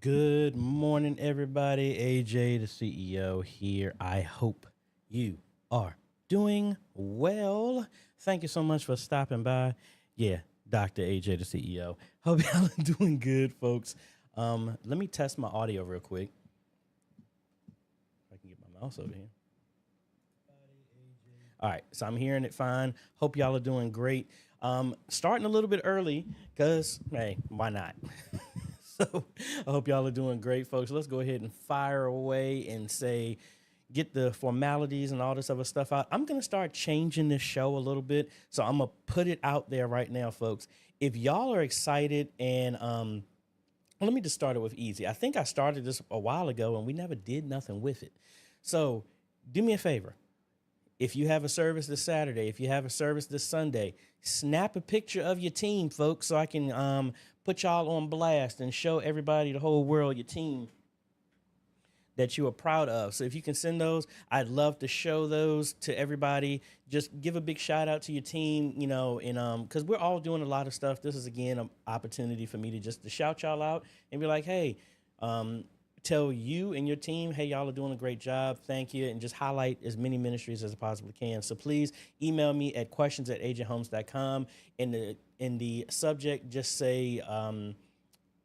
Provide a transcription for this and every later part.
Good morning, everybody. AJ, the CEO here. I hope you are doing well. Thank you so much for stopping by. Yeah, Dr. AJ, the CEO. Hope y'all are doing good, folks. Let me test my audio real quick. If I can get my mouse over here. All right, so I'm hearing it fine. Hope y'all are doing great. Starting a little bit early because, hey, why not? So I hope y'all are doing great, folks. Let's go ahead and fire away and get the formalities and all this other stuff out. I'm going to start changing this show a little bit. So I'm going to put it out there right now, folks. If y'all are excited and let me just start it with easy. I think I started this a while ago and we never did nothing with it. So do me a favor. If you have a service this Saturday, if you have a service this Sunday, snap a picture of your team, folks, so I can put y'all on blast and show everybody, the whole world, your team that you are proud of. So if you can send those, I'd love to show those to everybody. Just give a big shout out to your team, and because we're all doing a lot of stuff. This is, again, an opportunity for me to just to shout y'all out and be like, hey, tell you and your team, hey, y'all are doing a great job. Thank you. And just highlight as many ministries as I possibly can. So please email me at questions@ajhomes.com. In the subject, just say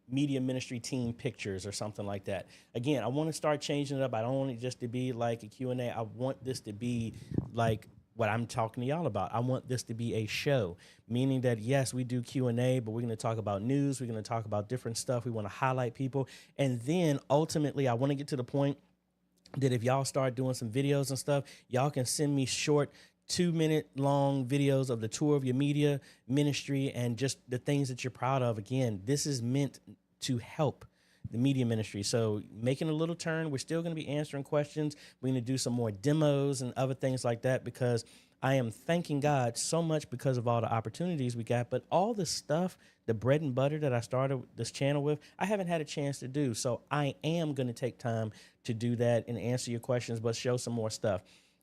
media ministry team pictures or something like that. Again, I want to start changing it up. I don't want it just to be like a Q&A. I want this to be like what I'm talking to y'all about. I want this to be a show, meaning that, yes, we do Q&A, but we're going to talk about news. We're going to talk about different stuff. We want to highlight people. And then ultimately, I want to get to the point that if y'all start doing some videos and stuff, y'all can send me short 2-minute long videos of the tour of your media ministry and just the things that you're proud of. Again, this is meant to help the media ministry. So making a little turn, we're still going to be answering questions. We're going to do some more demos and other things like that, because I am thanking God so much because of all the opportunities we got. But all the stuff, the bread and butter that I started this channel with, I haven't had a chance to do. So I am going to take time to do that and answer your questions, but show some more stuff.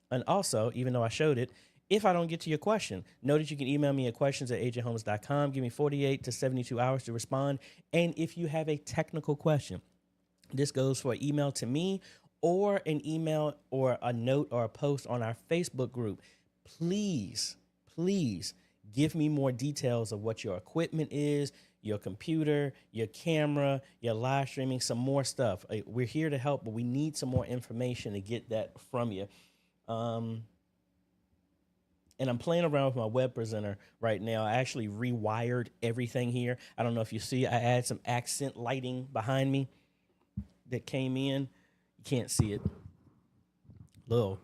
And also, even though I showed it, if I don't get to your question, know that you can email me at questions@ajhomes.com. Give me 48 to 72 hours to respond. And if you have a technical question, this goes for an email to me or an email or a note or a post on our Facebook group. Please, please give me more details of what your equipment is, your computer, your camera, your live streaming, some more stuff. We're here to help, but we need some more information to get that from you. And I'm playing around with my web presenter right now. I actually rewired everything here. I don't know if you see, I add some accent lighting behind me that came in. You can't see it. Little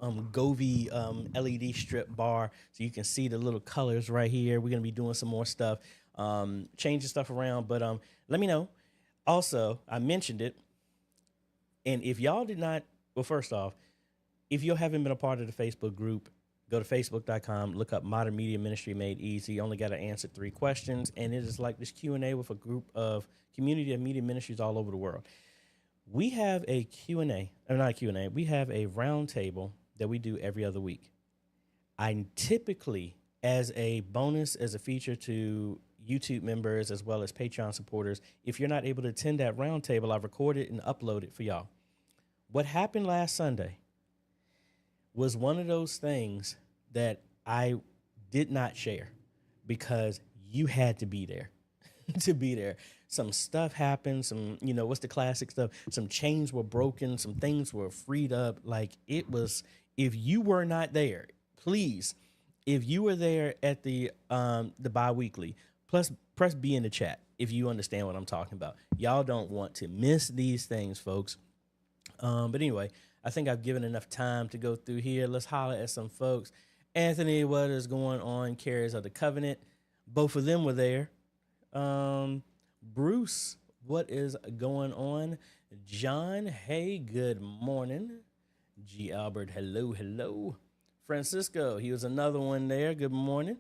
Govee LED strip bar, so you can see the little colors right here. We're gonna be doing some more stuff, changing stuff around, but let me know. Also, I mentioned it, and if y'all did not, well, first off, if you haven't been a part of the Facebook group, go to facebook.com, look up Modern Media Ministry Made Easy. You only got to answer 3 questions, and it is like this Q&A with a group of community of media ministries all over the world. We have a Q&A, or not a Q&A, we have a round table that we do every other week. I typically, as a bonus, as a feature to YouTube members as well as Patreon supporters, if you're not able to attend that round table, I've recorded and uploaded for y'all. What happened last Sunday was one of those things that I did not share because you had to be there to be there. Some stuff happened, some, what's the classic stuff? Some chains were broken, some things were freed up. Like, it was, if you were not there, please, if you were there at the bi-weekly, plus press B in the chat if you understand what I'm talking about. Y'all don't want to miss these things, folks. But anyway, I think I've given enough time to go through here. Let's holler at some folks. Anthony, what is going on? Carriers of the Covenant. Both of them were there. Bruce, what is going on? John, hey, good morning. G. Albert, hello, hello. Francisco, he was another one there. Good morning.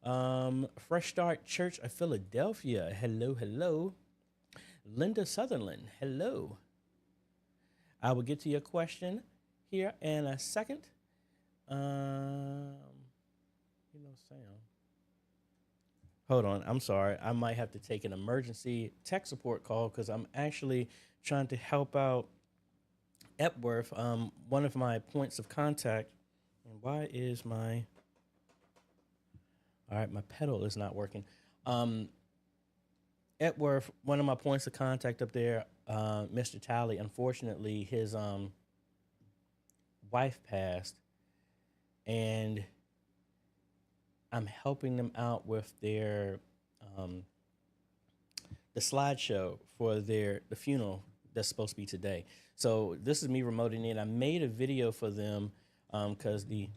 Fresh Start Church of Philadelphia, hello, hello. Linda Sutherland, hello. I will get to your question here in a second. Sound. Hold on. I'm sorry. I might have to take an emergency tech support call because I'm actually trying to help out Epworth, one of my points of contact. And why is my, all right, my pedal is not working. Epworth, one of my points of contact up there, Mr. Talley, unfortunately, his wife passed, and I'm helping them out with their the slideshow for the funeral that's supposed to be today. So this is me remoting in. I made a video for them because let me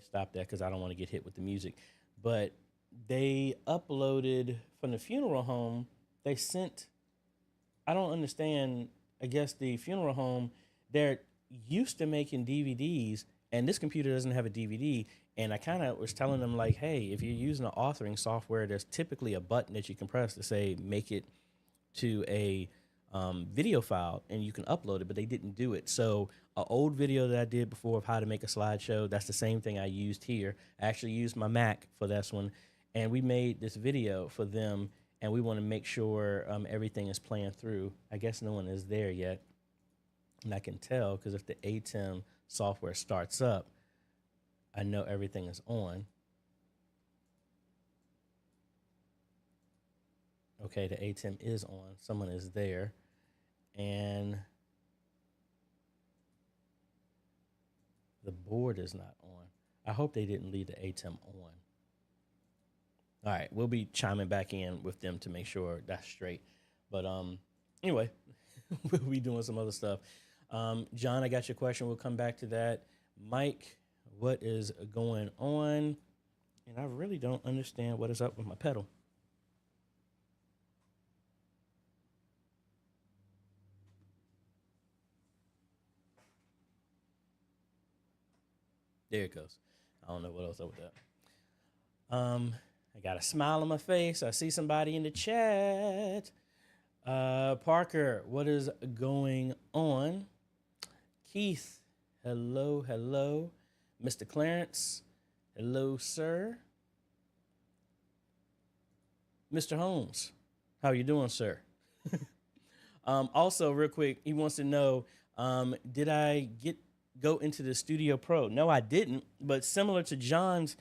stop that because I don't want to get hit with the music. But they uploaded from the funeral home. They sent, I don't understand, I guess the funeral home, they're used to making DVDs, and this computer doesn't have a DVD. And I kind of was telling them, like, hey, if you're using an authoring software, there's typically a button that you can press to say, make it to a video file, and you can upload it, but they didn't do it. So an old video that I did before of how to make a slideshow, that's the same thing I used here. I actually used my Mac for this one, and we made this video for them, and we want to make sure everything is playing through. I guess no one is there yet, and I can tell because if the ATEM software starts up, I know everything is on. Okay, the ATEM is on. Someone is there. And the board is not on. I hope they didn't leave the ATEM on. All right, we'll be chiming back in with them to make sure that's straight. But anyway, we'll be doing some other stuff. John, I got your question. We'll come back to that. Mike, what is going on? And I really don't understand what is up with my pedal. There it goes. I don't know what else up with that. I got a smile on my face. I see somebody in the chat. Parker, what is going on? Keith, hello, hello. Mr. Clarence, hello, sir. Mr. Holmes, how are you doing, sir? Also, real quick, he wants to know, did I go into the Studio Pro? No, I didn't. But similar to John's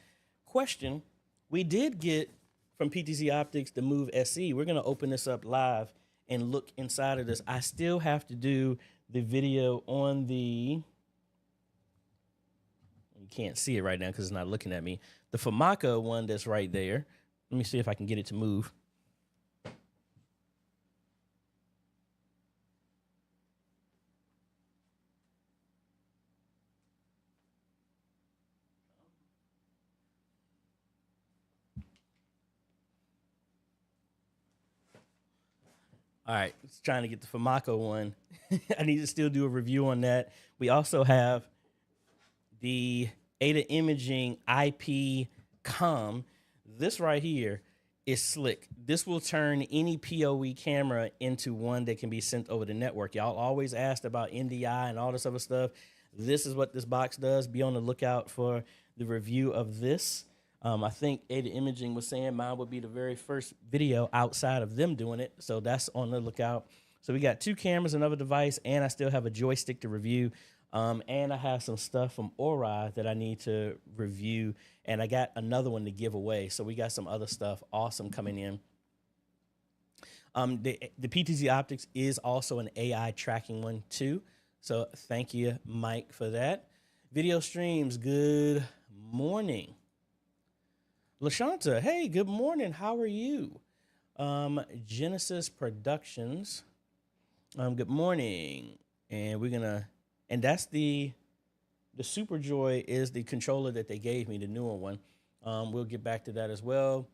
question, we did get from PTZ Optics the Move SE. We're going to open this up live and look inside of this. I still have to do the video on the, you can't see it right now because it's not looking at me, the Famaka one that's right there. Let me see if I can get it to move. All right, just trying to get the Famako one. I need to still do a review on that. We also have the Ada Imaging IP Com. This right here is slick. This will turn any PoE camera into one that can be sent over the network. Y'all always asked about NDI and all this other stuff. This is what this box does. Be on the lookout for the review of this. I think Ada Imaging was saying mine would be the very first video outside of them doing it. So that's on the lookout. So we got 2 cameras, another device, and I still have a joystick to review. And I have some stuff from Ori that I need to review. And I got another one to give away. So we got some other stuff awesome coming in. The PTZ Optics is also an AI tracking one too. So thank you, Mike, for that. Video streams, good morning. LaShanta, hey, good morning. How are you? Genesis Productions, good morning. And we're gonna, and that's the SuperJoy is the controller that they gave me, the newer one. We'll get back to that as well.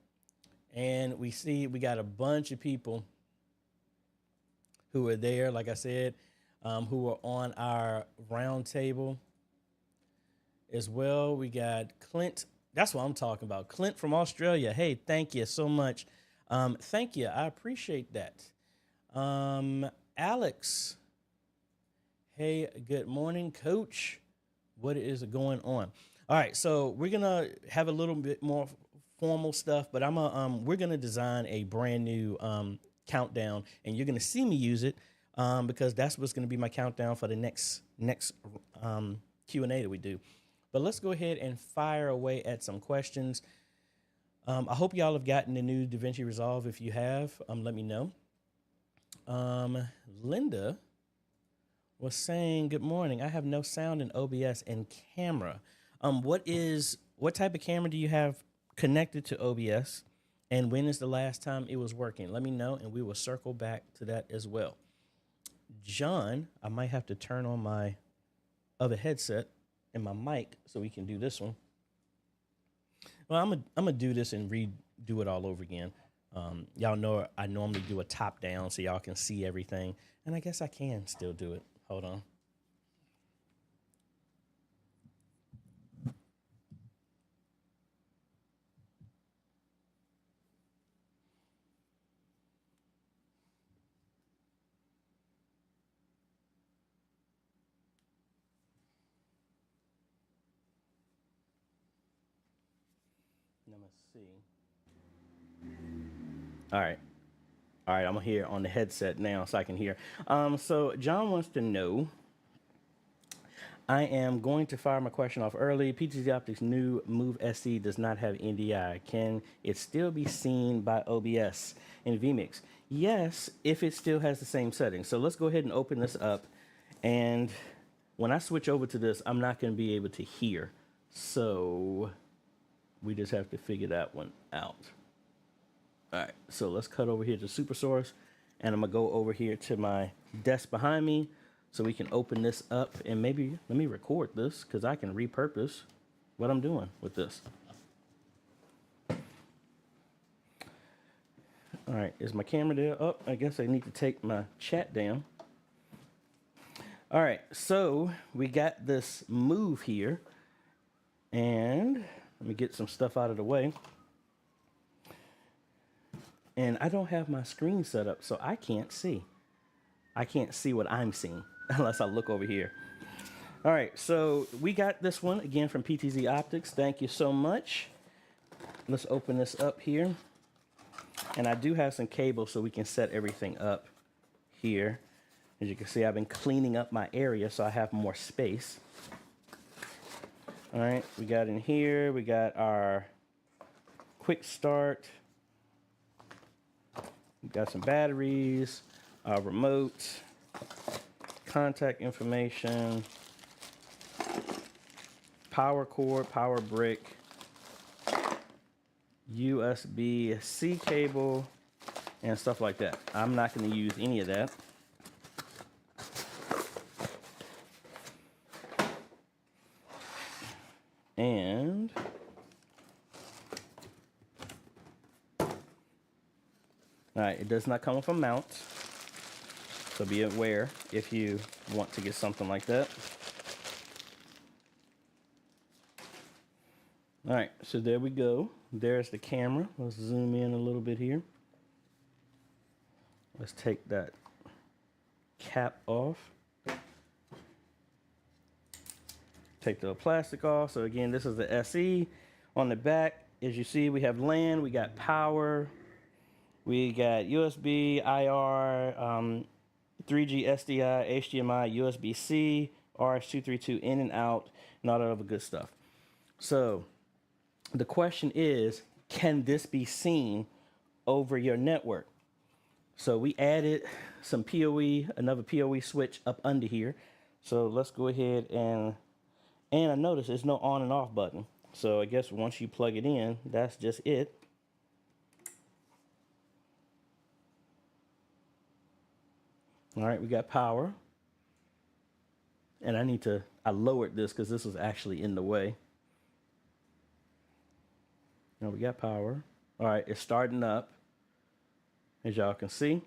And we see we got a bunch of people who are there, like I said, who are on our round table as well. We got Clint. That's what I'm talking about. Clint from Australia. Hey, thank you so much. Thank you. I appreciate that. Alex. Hey, good morning, Coach. What is going on? All right, so we're going to have a little bit more formal stuff, but we're gonna design a brand new countdown, and you're gonna see me use it because that's what's gonna be my countdown for the next Q&A that we do. But let's go ahead and fire away at some questions. I hope y'all have gotten the new DaVinci Resolve. If you have, let me know. Linda was saying, good morning. I have no sound in OBS and camera. What type of camera do you have connected to OBS? And when is the last time it was working? Let me know, and we will circle back to that as well. John, I might have to turn on my other headset and my mic so we can do this one. Well, I'm gonna do this and redo it all over again. Y'all know I normally do a top down so y'all can see everything, and I guess I can still do it. Hold on. Let me see. All right. All right, I'm here on the headset now so I can hear. So John wants to know, I am going to fire my question off early. PTZ Optics' new Move SE does not have NDI. Can it still be seen by OBS in vMix? Yes, if it still has the same settings. So let's go ahead and open this up. And when I switch over to this, I'm not going to be able to hear. So we just have to figure that one out. All right, so let's cut over here to Super Source, and I'm gonna go over here to my desk behind me so we can open this up, and maybe let me record this because I can repurpose what I'm doing with this. All right, is my camera there? Oh, I guess I need to take my chat down. All right, so we got this Move here, and let me get some stuff out of the way. And I don't have my screen set up, so I can't see. I can't see what I'm seeing unless I look over here. All right, so we got this one again from PTZ Optics. Thank you so much. Let's open this up here. And I do have some cables so we can set everything up here. As you can see, I've been cleaning up my area so I have more space. All right, we got in here, we got our quick start. We've got some batteries, remote, contact information, power cord, power brick, USB-C cable, and stuff like that. I'm not going to use any of that. And all right, it does not come with a mount, so be aware if you want to get something like that. All right, so there we go. There's the camera. Let's zoom in a little bit here. Let's take that cap off. Take the plastic off. So again, this is the SE. On the back, as you see, we have LAN, we got power, we got USB, IR, 3G, SDI, HDMI, USB-C, RS-232 in and out, and all that other good stuff. So the question is, can this be seen over your network? So we added some PoE, another PoE switch up under here. So let's go ahead and I notice there's no on and off button. So I guess once you plug it in, that's just it. All right, we got power. And I lowered this because this was actually in the way. Now we got power. All right, it's starting up, as y'all can see.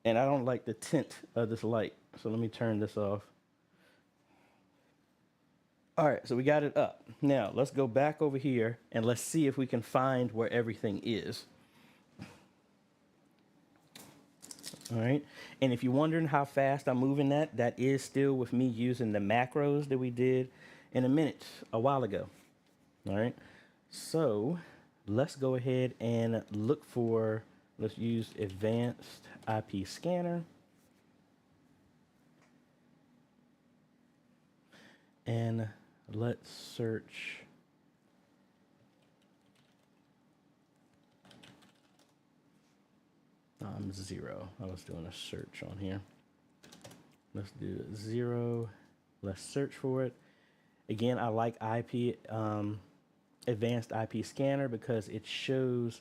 And I don't like the tint of this light, so let me turn this off. All right, so we got it up. Now, let's go back over here and let's see if we can find where everything is. All right, and if you're wondering how fast I'm moving that is still with me using the macros that we did in a while ago. All right, so let's go ahead and look for, let's use advanced IP scanner. And let's search zero. I was doing a search on here. Let's do 0. Let's search for it. Again, I like advanced IP scanner because it shows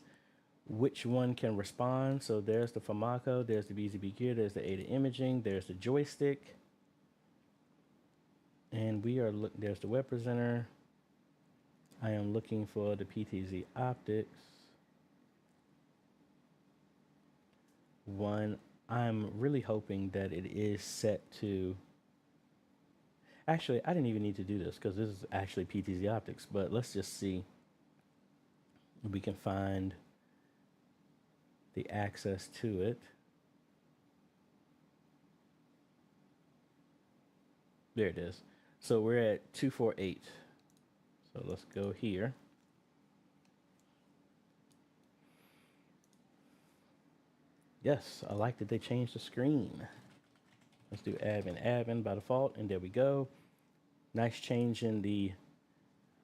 which one can respond. So there's the FAMACO, there's the BZB gear, there's the ADA imaging, there's the joystick. And we are there's the web presenter. I am looking for the PTZ optics. One, I'm really hoping that it is set to, actually, I didn't even need to do this because this is actually PTZ optics, but let's just see if we can find the access to it. There it is. So we're at 248. So let's go here. Yes, I like that they changed the screen. Let's do admin by default, and there we go. Nice change in the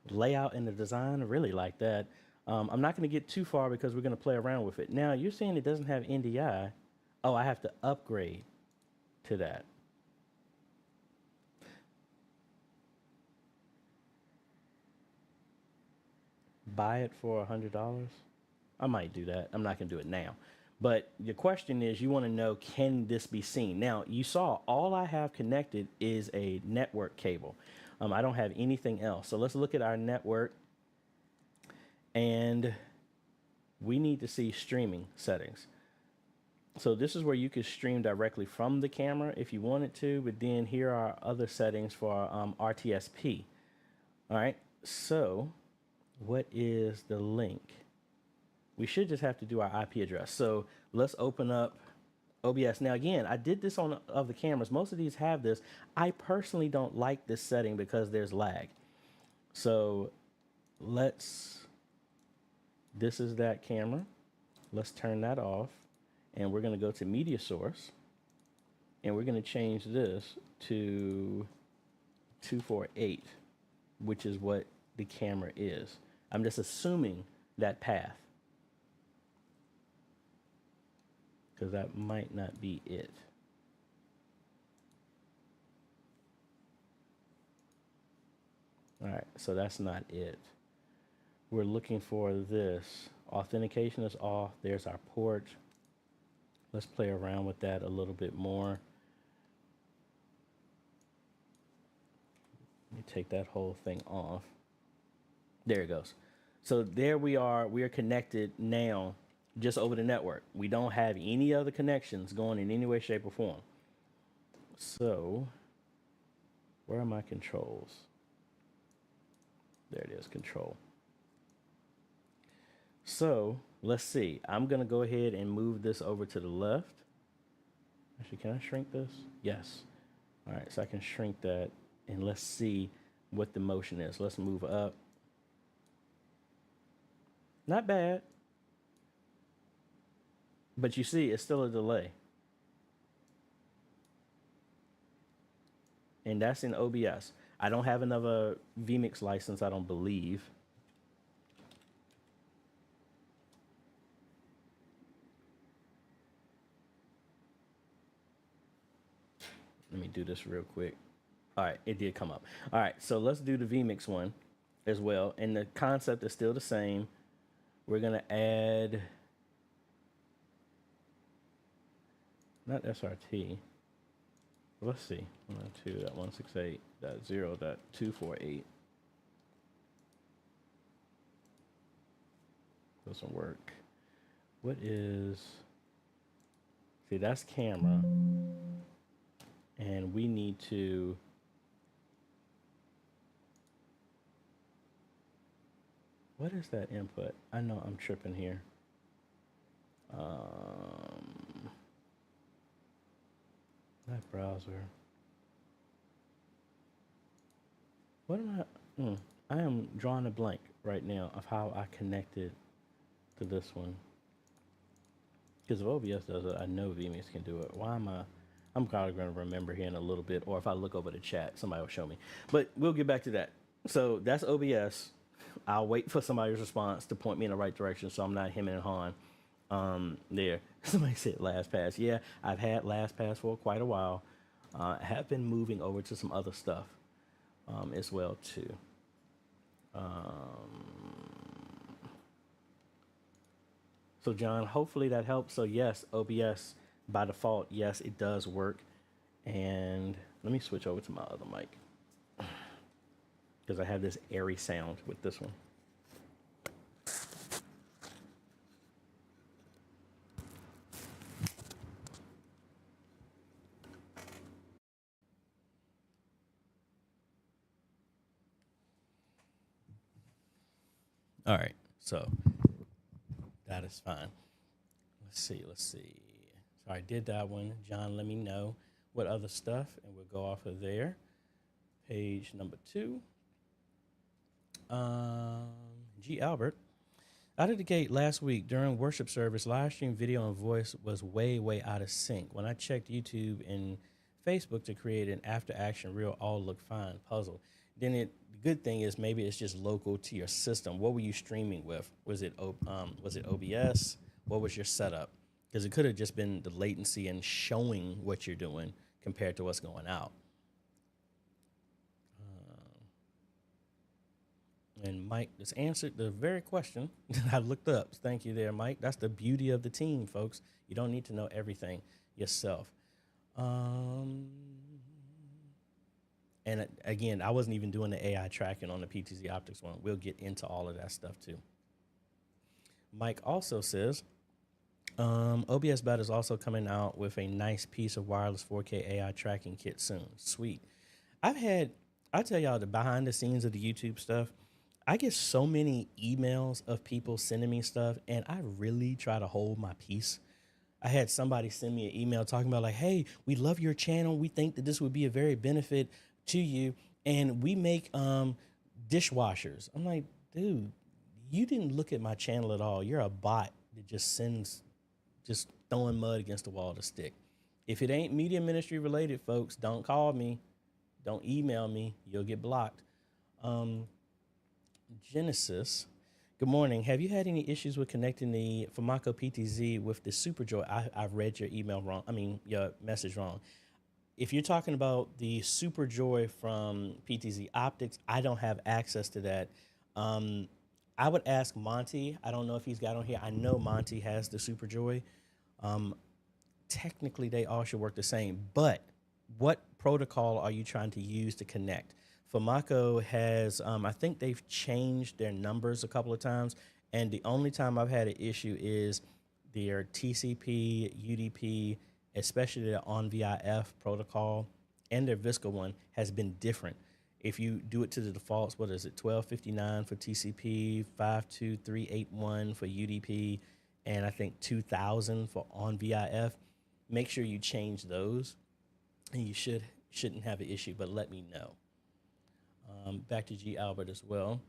layout and the design. I really like that. I'm not going to get too far because we're going to play around with it. Now, you're saying it doesn't have NDI. Oh, I have to upgrade to that. Buy it for $100. I might do that. I'm not going to do it now. But the question is, you want to know, can this be seen? Now, you saw all I have connected is a network cable. I don't have anything else. So let's look at our network. And we need to see streaming settings. So this is where you could stream directly from the camera if you wanted to. But then here are other settings for RTSP. All right. So what is the link? We should just have to do our IP address. So let's open up OBS. Now, again, I did this on other cameras. Most of these have this. I personally don't like this setting because there's lag. So this is that camera. Let's turn that off. And we're going to go to media source. And we're going to change this to 248, which is what the camera is. I'm just assuming that path, because that might not be it. All right, so that's not it. We're looking for this. Authentication is off. There's our port. Let's play around with that a little bit more. Let me take that whole thing off. There it goes. So there we are. We are connected now just over the network. We don't have any other connections going in any way, shape, or form. So where are my controls? There it is, control. So let's see. I'm going to go ahead and move this over to the left. Actually, can I shrink this? Yes. All right, so I can shrink that, and let's see what the motion is. Let's move up. Not bad. But you see, it's still a delay. And that's in OBS. I don't have another vMix license, I don't believe. Let me do this real quick. All right, it did come up. All right, so let's do the vMix one as well. And the concept is still the same. We're going to add, not SRT. Let's see, 192.168.0.248. Doesn't work. What is, see, that's camera. And we need to, what is that input? I know I'm tripping here. That browser. What am I? I am drawing a blank right now of how I connected to this one. Because if OBS does it, I know vMix can do it. Why am I? I'm probably going to remember here in a little bit, or if I look over the chat, somebody will show me. But we'll get back to that. So that's OBS. I'll wait for somebody's response to point me in the right direction, so I'm not hemming and hawing. There. Somebody said LastPass. Yeah, I've had LastPass for quite a while. I have been moving over to some other stuff as well too. So John, hopefully that helps. So yes, OBS by default, yes, it does work. And let me switch over to my other mic because I have this airy sound with this one. All right, so that is fine. Let's see. So I did that one. John, let me know what other stuff, and we'll go off of there. Page number 2. G. Albert. Out of the gate last week during worship service, live stream video and voice was way out of sync. When I checked YouTube and Facebook to create an after action reel, all looked fine. Puzzle. Then the good thing is maybe it's just local to your system. What were you streaming with? Was it OBS? What was your setup? Because it could have just been the latency and showing what you're doing compared to what's going out. And Mike just answered the very question that I looked up. Thank you there, Mike. That's the beauty of the team, folks. You don't need to know everything yourself. And again, I wasn't even doing the AI tracking on the PTZ Optics one. We'll get into all of that stuff too. Mike also says, OBS Beta is also coming out with a nice piece of wireless 4K AI tracking kit soon. Sweet. I'll tell y'all the behind the scenes of the YouTube stuff. I get so many emails of people sending me stuff, and I really try to hold my peace. I had somebody send me an email talking about like, hey, we love your channel. We think that this would be a very benefit to you. And we make dishwashers. I'm like, dude, you didn't look at my channel at all. You're a bot that just throwing mud against the wall to stick. If it ain't media ministry related, folks, don't call me. Don't email me. You'll get blocked. Genesis. Good morning. Have you had any issues with connecting the Famaco PTZ with the SuperJoy? I've read your email wrong. Your message wrong. If you're talking about the SuperJoy from PTZ Optics, I don't have access to that. I would ask Monty. I don't know if he's got on here. I know Monty has the SuperJoy. Technically, they all should work the same. But what protocol are you trying to use to connect? Famaco has, I think they've changed their numbers a couple of times, and the only time I've had an issue is their TCP, UDP, especially their OnVIF protocol, and their Visco one has been different. If you do it to the defaults, what is it, 1259 for TCP, 52381 for UDP, and I think 2000 for OnVIF, make sure you change those, and you shouldn't have an issue, but let me know. Back to G. Albert as well.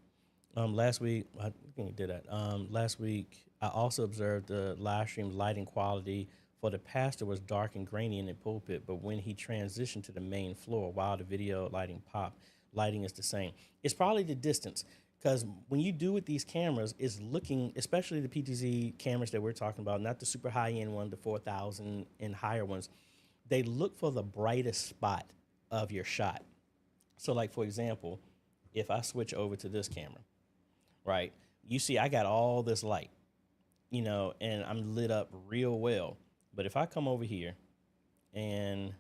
Last week, I think he did that. Last week, I also observed the live stream lighting quality for the pastor was dark and grainy in the pulpit, but when he transitioned to the main floor, while the video lighting popped, lighting is the same. It's probably the distance, because when you do with these cameras, it's looking, especially the PTZ cameras that we're talking about, not the super high-end one, the 4,000 and higher ones, they look for the brightest spot of your shot. So like, for example, if I switch over to this camera, right, you see I got all this light, and I'm lit up real well. But if I come over here and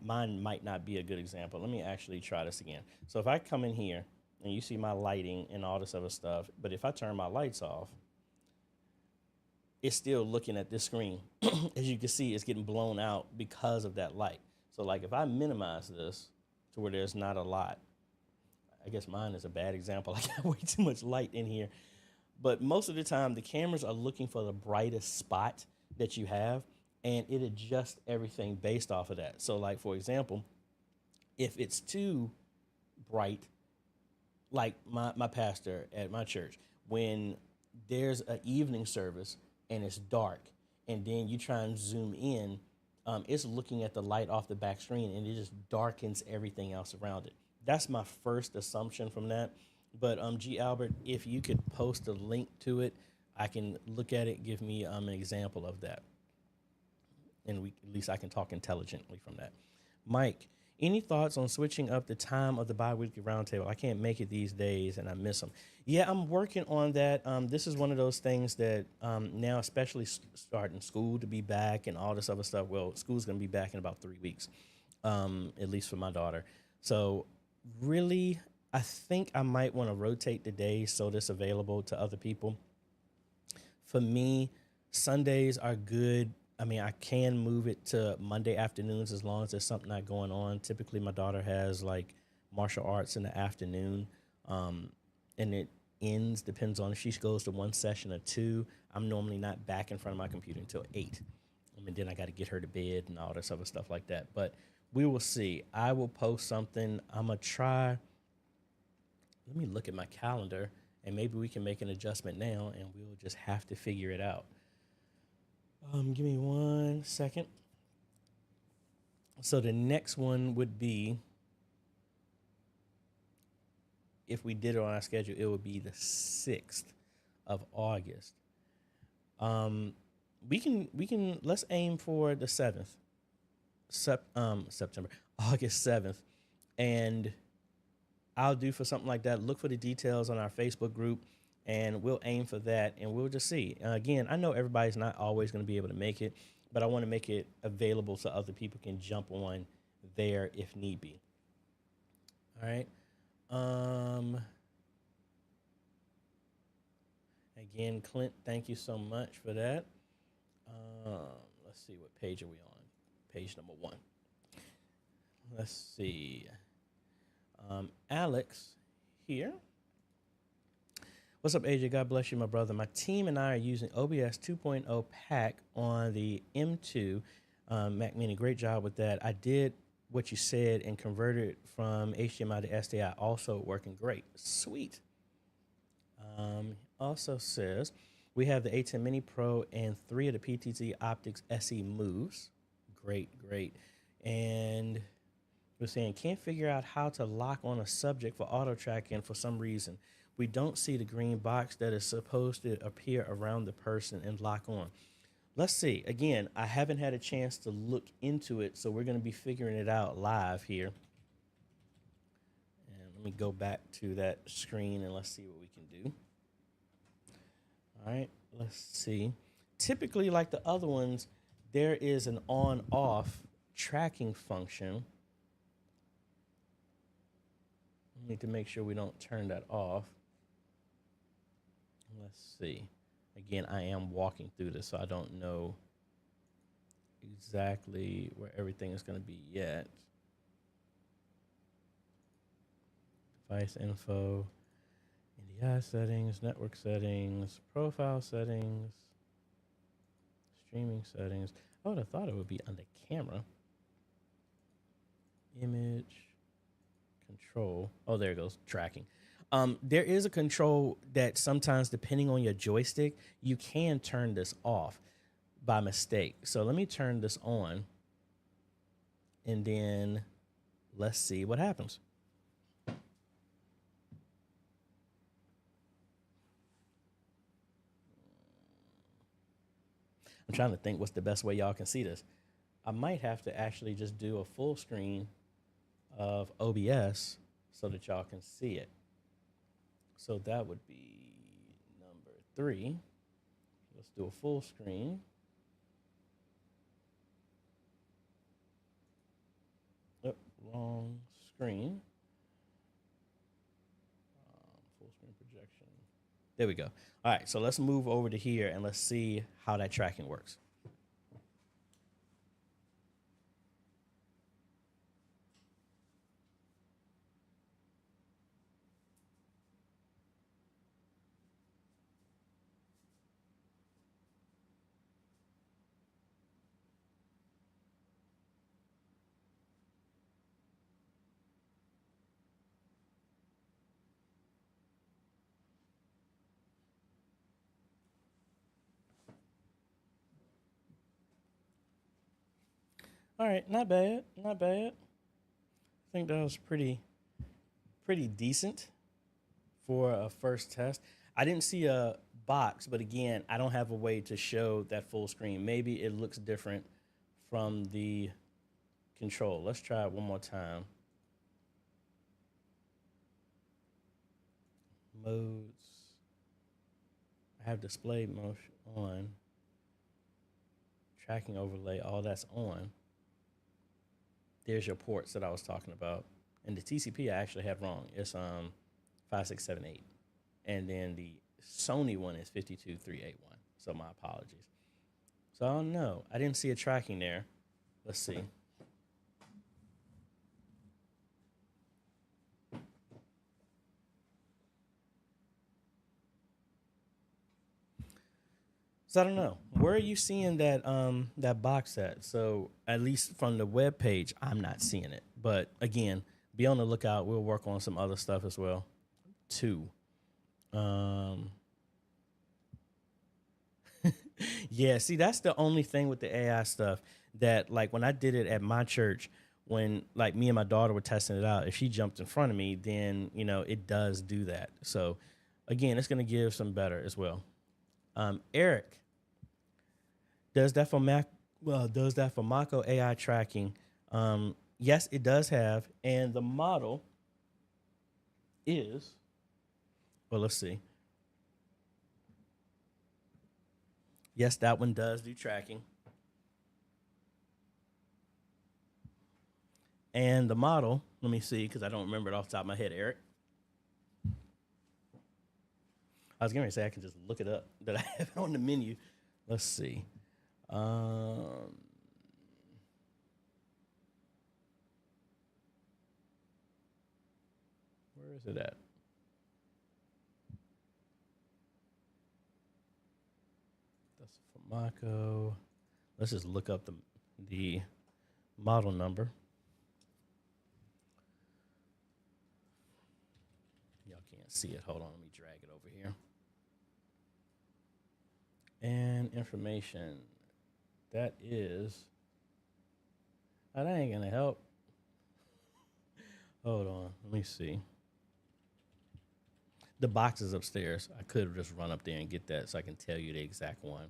mine might not be a good example. Let me actually try this again. So if I come in here and you see my lighting and all this other stuff, but if I turn my lights off, it's still looking at this screen. As you can see, it's getting blown out because of that light. So like if I minimize this to where there's not a lot, I guess mine is a bad example. I got way too much light in here. But most of the time, the cameras are looking for the brightest spot that you have, and it adjusts everything based off of that. So like, for example, if it's too bright, like my pastor at my church, when there's an evening service and it's dark, and then you try and zoom in, it's looking at the light off the back screen and it just darkens everything else around it. That's my first assumption from that. But G Albert, if you could post a link to it, I can look at it. Give me an example of that, and at least I can talk intelligently from that. Mike, any thoughts on switching up the time of the biweekly roundtable? I can't make it these days, and I miss them. Yeah, I'm working on that. This is one of those things that now, especially starting school to be back and all this other stuff. Well, school's going to be back in about 3 weeks, at least for my daughter. So really, I think I might want to rotate the days so that's available to other people. For me, Sundays are good. I mean, I can move it to Monday afternoons as long as there's something not going on. Typically, my daughter has like martial arts in the afternoon, and it depends on if she goes to one session or two. I'm normally not back in front of my computer until 8. And then I got to get her to bed and all this other stuff like that. But we will see. I will post something. I'm going to try. Let me look at my calendar, and maybe we can make an adjustment now, and we'll just have to figure it out. Give me 1 second. So the next one would be, if we did it on our schedule, it would be the 6th of August. We can let's aim for the 7th, September, August 7th, and I'll do for something like that. Look for the details on our Facebook group, and we'll aim for that, and we'll just see. Again, I know everybody's not always going to be able to make it, but I want to make it available so other people can jump on there if need be. All right. Again, Clint, thank you so much for that. Let's see, what page are we on? Page number 1. Let's see. Alex here. What's up, AJ? God bless you, my brother. My team and I are using OBS 2.0 pack on the M2 Mac Mini. Great job with that. I did what you said and converted from HDMI to SDI. Also working great. Sweet. Also says we have the A10 Mini Pro and 3 of the PTZ Optics SE moves. Great. And we're saying can't figure out how to lock on a subject for auto tracking for some reason. We don't see the green box that is supposed to appear around the person and lock on. Let's see. Again, I haven't had a chance to look into it, so we're going to be figuring it out live here. And let me go back to that screen and let's see what we can do. All right, let's see. Typically, like the other ones, there is an on-off tracking function. We need to make sure we don't turn that off. Let's see. Again, I am walking through this, so I don't know exactly where everything is going to be yet. Device info, NDI settings, network settings, profile settings, streaming settings. I would have thought it would be under camera. Image, control. Oh, there it goes, tracking. There is a control that sometimes, depending on your joystick, you can turn this off by mistake. So let me turn this on, and then let's see what happens. I'm trying to think what's the best way y'all can see this. I might have to actually just do a full screen of OBS so that y'all can see it. So that would be number 3. Let's do a full screen. Oh, wrong screen. Full screen projection. There we go. All right, so let's move over to here and let's see how that tracking works. All right, not bad, not bad. I think that was pretty decent for a first test. I didn't see a box, but again, I don't have a way to show that full screen. Maybe it looks different from the control. Let's try it one more time. Modes. I have display motion on. Tracking overlay, all that's on. There's your ports that I was talking about. And the TCP I actually had wrong. It's 5678. And then the Sony one is 52381. So my apologies. So I don't know. I didn't see a tracking there. Let's see. So I don't know. Where are you seeing that box at? So at least from the web page, I'm not seeing it. But again, be on the lookout. We'll work on some other stuff as well, too. Yeah, see, that's the only thing with the AI stuff that, like, when I did it at my church, when like me and my daughter were testing it out, if she jumped in front of me, then it does do that. So again, it's gonna give some better as well. Eric, does that for Mac? Well, does that for Mako AI tracking? Yes, it does have, and the model is. Well, let's see. Yes, that one does do tracking. And the model, let me see, because I don't remember it off the top of my head, Eric. I was going to say I can just look it up that I have it on the menu. Let's see. Where is it at? That's for Mako. Let's just look up the model number. Y'all can't see it. Hold on, let me drag it over here. And information. That is. Oh, that ain't gonna help. Hold on, let me see. The box is upstairs. I could just run up there and get that so I can tell you the exact one.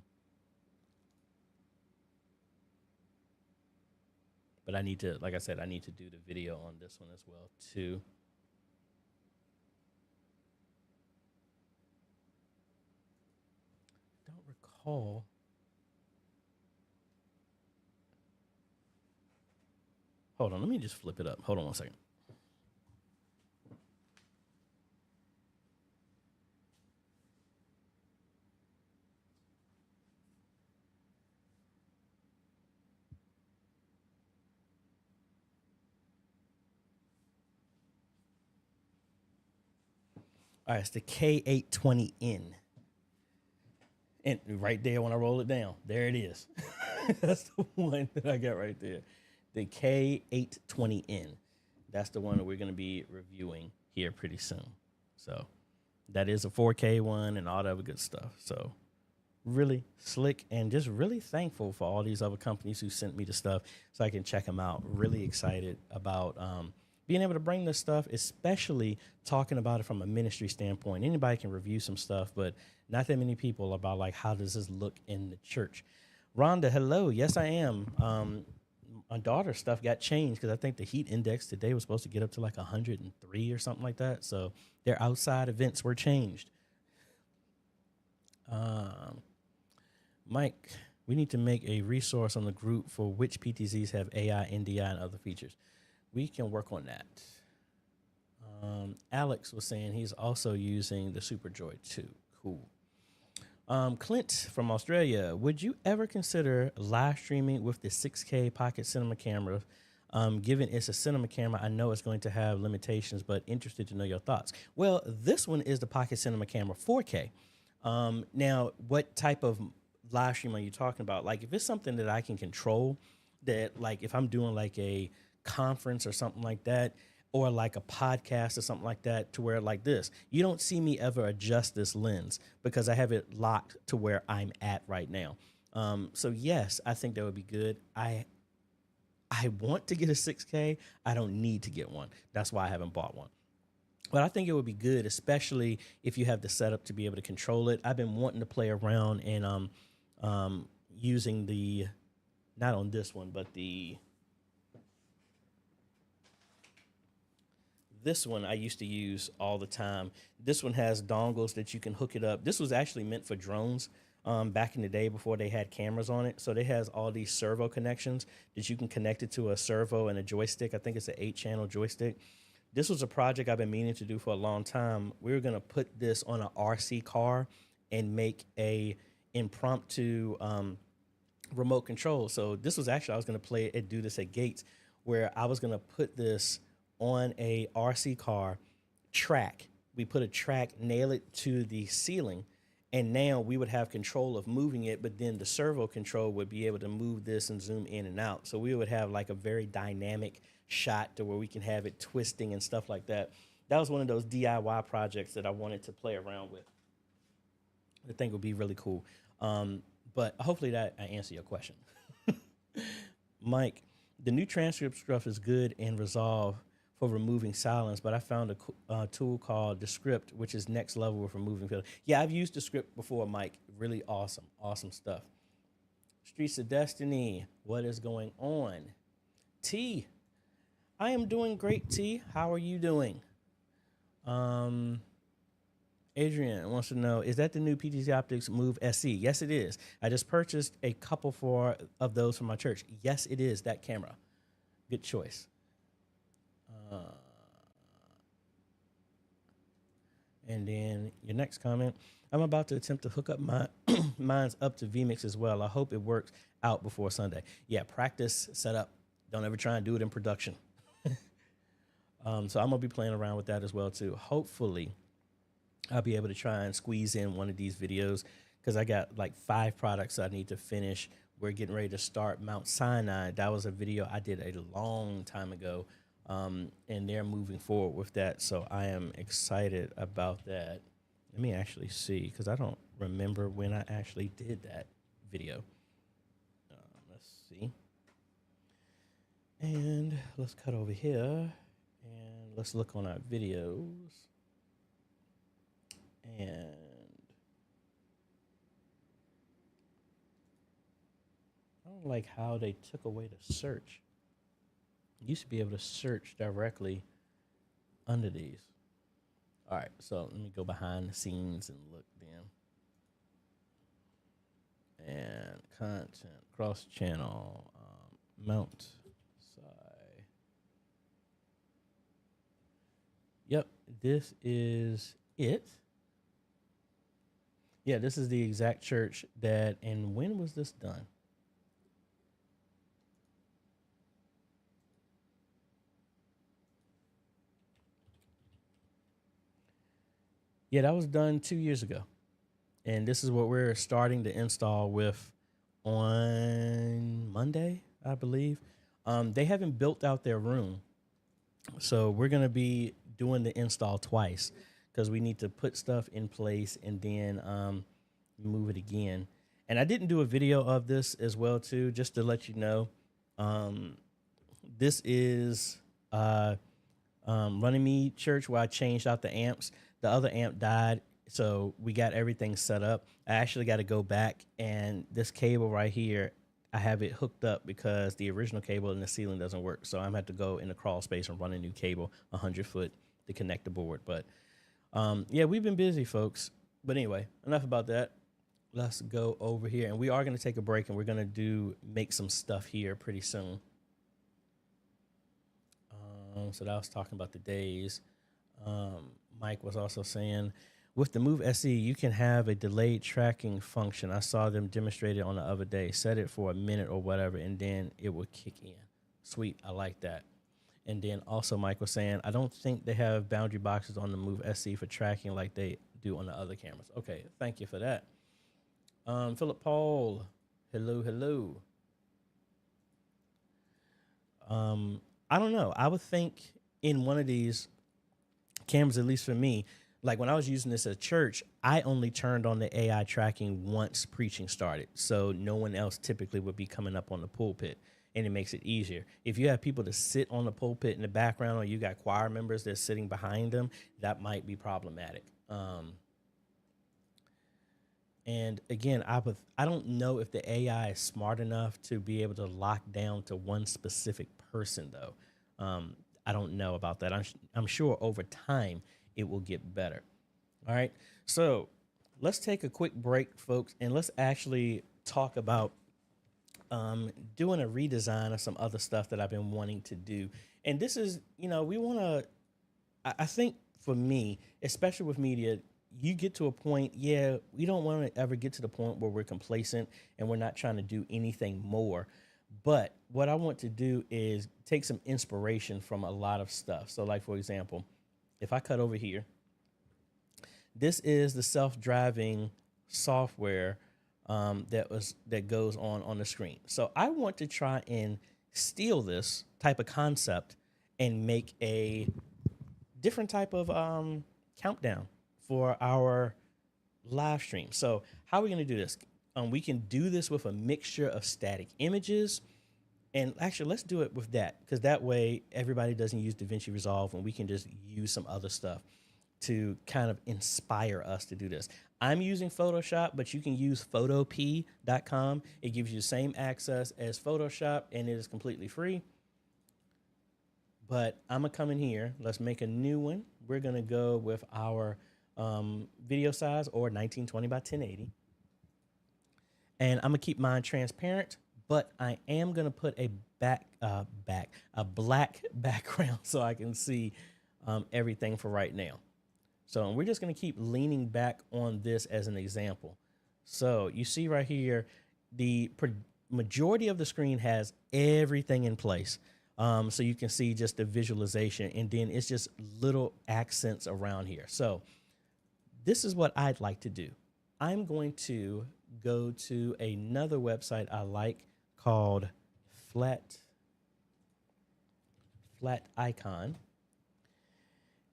But I need to, like I said, I need to do the video on this one as well, too. Don't recall. Hold on, let me just flip it up. Hold on one second. All right, it's the K820N. And right there when I roll it down, there it is. That's the one that I got right there. The K820N. That's the one that we're going to be reviewing here pretty soon. So that is a 4K one and all that other good stuff. So really slick and just really thankful for all these other companies who sent me the stuff so I can check them out. Really excited about being able to bring this stuff, especially talking about it from a ministry standpoint. Anybody can review some stuff, but not that many people about like how does this look in the church. Rhonda, hello. Yes, I am. My daughter's stuff got changed because I think the heat index today was supposed to get up to like 103 or something like that. So their outside events were changed. Mike, we need to make a resource on the group for which PTZs have AI, NDI, and other features. We can work on that. Alex was saying he's also using the SuperJoy too. Cool. Clint from Australia, would you ever consider live streaming with the 6K Pocket Cinema camera? Given it's a cinema camera, I know it's going to have limitations, but interested to know your thoughts. Well, this one is the Pocket Cinema Camera 4K. Now, what type of live stream are you talking about? Like, if it's something that I can control, that like if I'm doing like a conference or something like that, or like a podcast or something like that, to where like this, you don't see me ever adjust this lens because I have it locked to where I'm at right now. So yes, I think that would be good. I want to get a 6K. I don't need to get one. That's why I haven't bought one. But I think it would be good, especially if you have the setup to be able to control it. I've been wanting to play around and using the, not on this one, but this one I used to use all the time. This one has dongles that you can hook it up. This was actually meant for drones back in the day before they had cameras on it. So it has all these servo connections that you can connect it to a servo and a joystick. I think it's an 8-channel joystick. This was a project I've been meaning to do for a long time. We were going to put this on an RC car and make a impromptu remote control. So this was actually, I was going to play it, do this at Gates, where I was going to put this on a RC car track. We put a track, nail it to the ceiling, and now we would have control of moving it, but then the servo control would be able to move this and zoom in and out. So we would have like a very dynamic shot to where we can have it twisting and stuff like that. That was one of those DIY projects that I wanted to play around with. I think would be really cool. But hopefully that I answer your question. Mike, the new transcript stuff is good and Resolve for removing silence, but I found a tool called Descript, which is next level with removing filter. Yeah, I've used Descript before, Mike. Really awesome, awesome stuff. Streets of Destiny, what is going on? T, I am doing great, T. How are you doing? Adrian wants to know, is that the new PTZ Optics Move SE? Yes, it is. I just purchased a couple of those for my church. Yes, it is that camera. Good choice. And then your next comment, I'm about to attempt to hook up mine's up to vMix as well. I hope it works out before Sunday. Yeah, practice, set up. Don't ever try and do it in production. So I'm going to be playing around with that as well, too. Hopefully, I'll be able to try and squeeze in one of these videos because I got like 5 products I need to finish. We're getting ready to start Mount Sinai. That was a video I did a long time ago, and they're moving forward with that. So I am excited about that. Let me actually see because I don't remember when I actually did that video. Let's see. And let's cut over here and let's look on our videos. And I don't like how they took away the search. You used to be able to search directly under these. All right, so let me go behind the scenes and look then. And content, cross channel, mount side. Yep, this is it. Yeah, this is the exact church that, and when was this done? Yeah, that was done 2 years ago. And this is what we're starting to install with on Monday, I believe. They haven't built out their room. So we're going to be doing the install twice because we need to put stuff in place and then move it again. And I didn't do a video of this as well, too, just to let you know. This is Runnymede Church where I changed out the amps. The other amp died, so we got everything set up. I actually got to go back, and this cable right here, I have it hooked up because the original cable in the ceiling doesn't work. So I'm going to have to go in the crawl space and run a new cable, 100 foot, to connect the board. But, yeah, we've been busy, folks. But anyway, enough about that. Let's go over here. And we are going to take a break, and we're going to make some stuff here pretty soon. So that was talking about the days. Mike was also saying, with the Move SE, you can have a delayed tracking function. I saw them demonstrate it on the other day. Set it for a minute or whatever, and then it will kick in. Sweet, I like that. And then also Mike was saying, I don't think they have boundary boxes on the Move SE for tracking like they do on the other cameras. Okay, thank you for that. Philip Paul, hello, hello. I don't know. I would think in one of these cameras, at least for me, like when I was using this at church, I only turned on the AI tracking once preaching started. So no one else typically would be coming up on the pulpit, and it makes it easier. If you have people to sit on the pulpit in the background, or you got choir members that's sitting behind them, that might be problematic. And again, I don't know if the AI is smart enough to be able to lock down to one specific person, though. I don't know about that. I'm sure over time it will get better. All right. So let's take a quick break, folks, and let's actually talk about doing a redesign of some other stuff that I've been wanting to do. And this is, we want to, I think for me, especially with media, you get to a point, we don't want to ever get to the point where we're complacent and we're not trying to do anything more. But what I want to do is take some inspiration from a lot of stuff. So like, for example, if I cut over here, this is the self-driving software that goes on the screen. So I want to try and steal this type of concept and make a different type of countdown for our live stream. So how are we going to do this? We can do this with a mixture of static images. And actually, let's do it with that, because that way everybody doesn't use DaVinci Resolve, and we can just use some other stuff to kind of inspire us to do this. I'm using Photoshop, but you can use photop.com. It gives you the same access as Photoshop, and it is completely free. But I'm going to come in here. Let's make a new one. We're going to go with our video size, or 1920 by 1080. And I'm going to keep mine transparent, but I am going to put a black background so I can see everything for right now. So we're just going to keep leaning back on this as an example. So you see right here, the majority of the screen has everything in place. So you can see just the visualization, and then it's just little accents around here. So this is what I'd like to do. I'm going to go to another website I like called Flat Icon.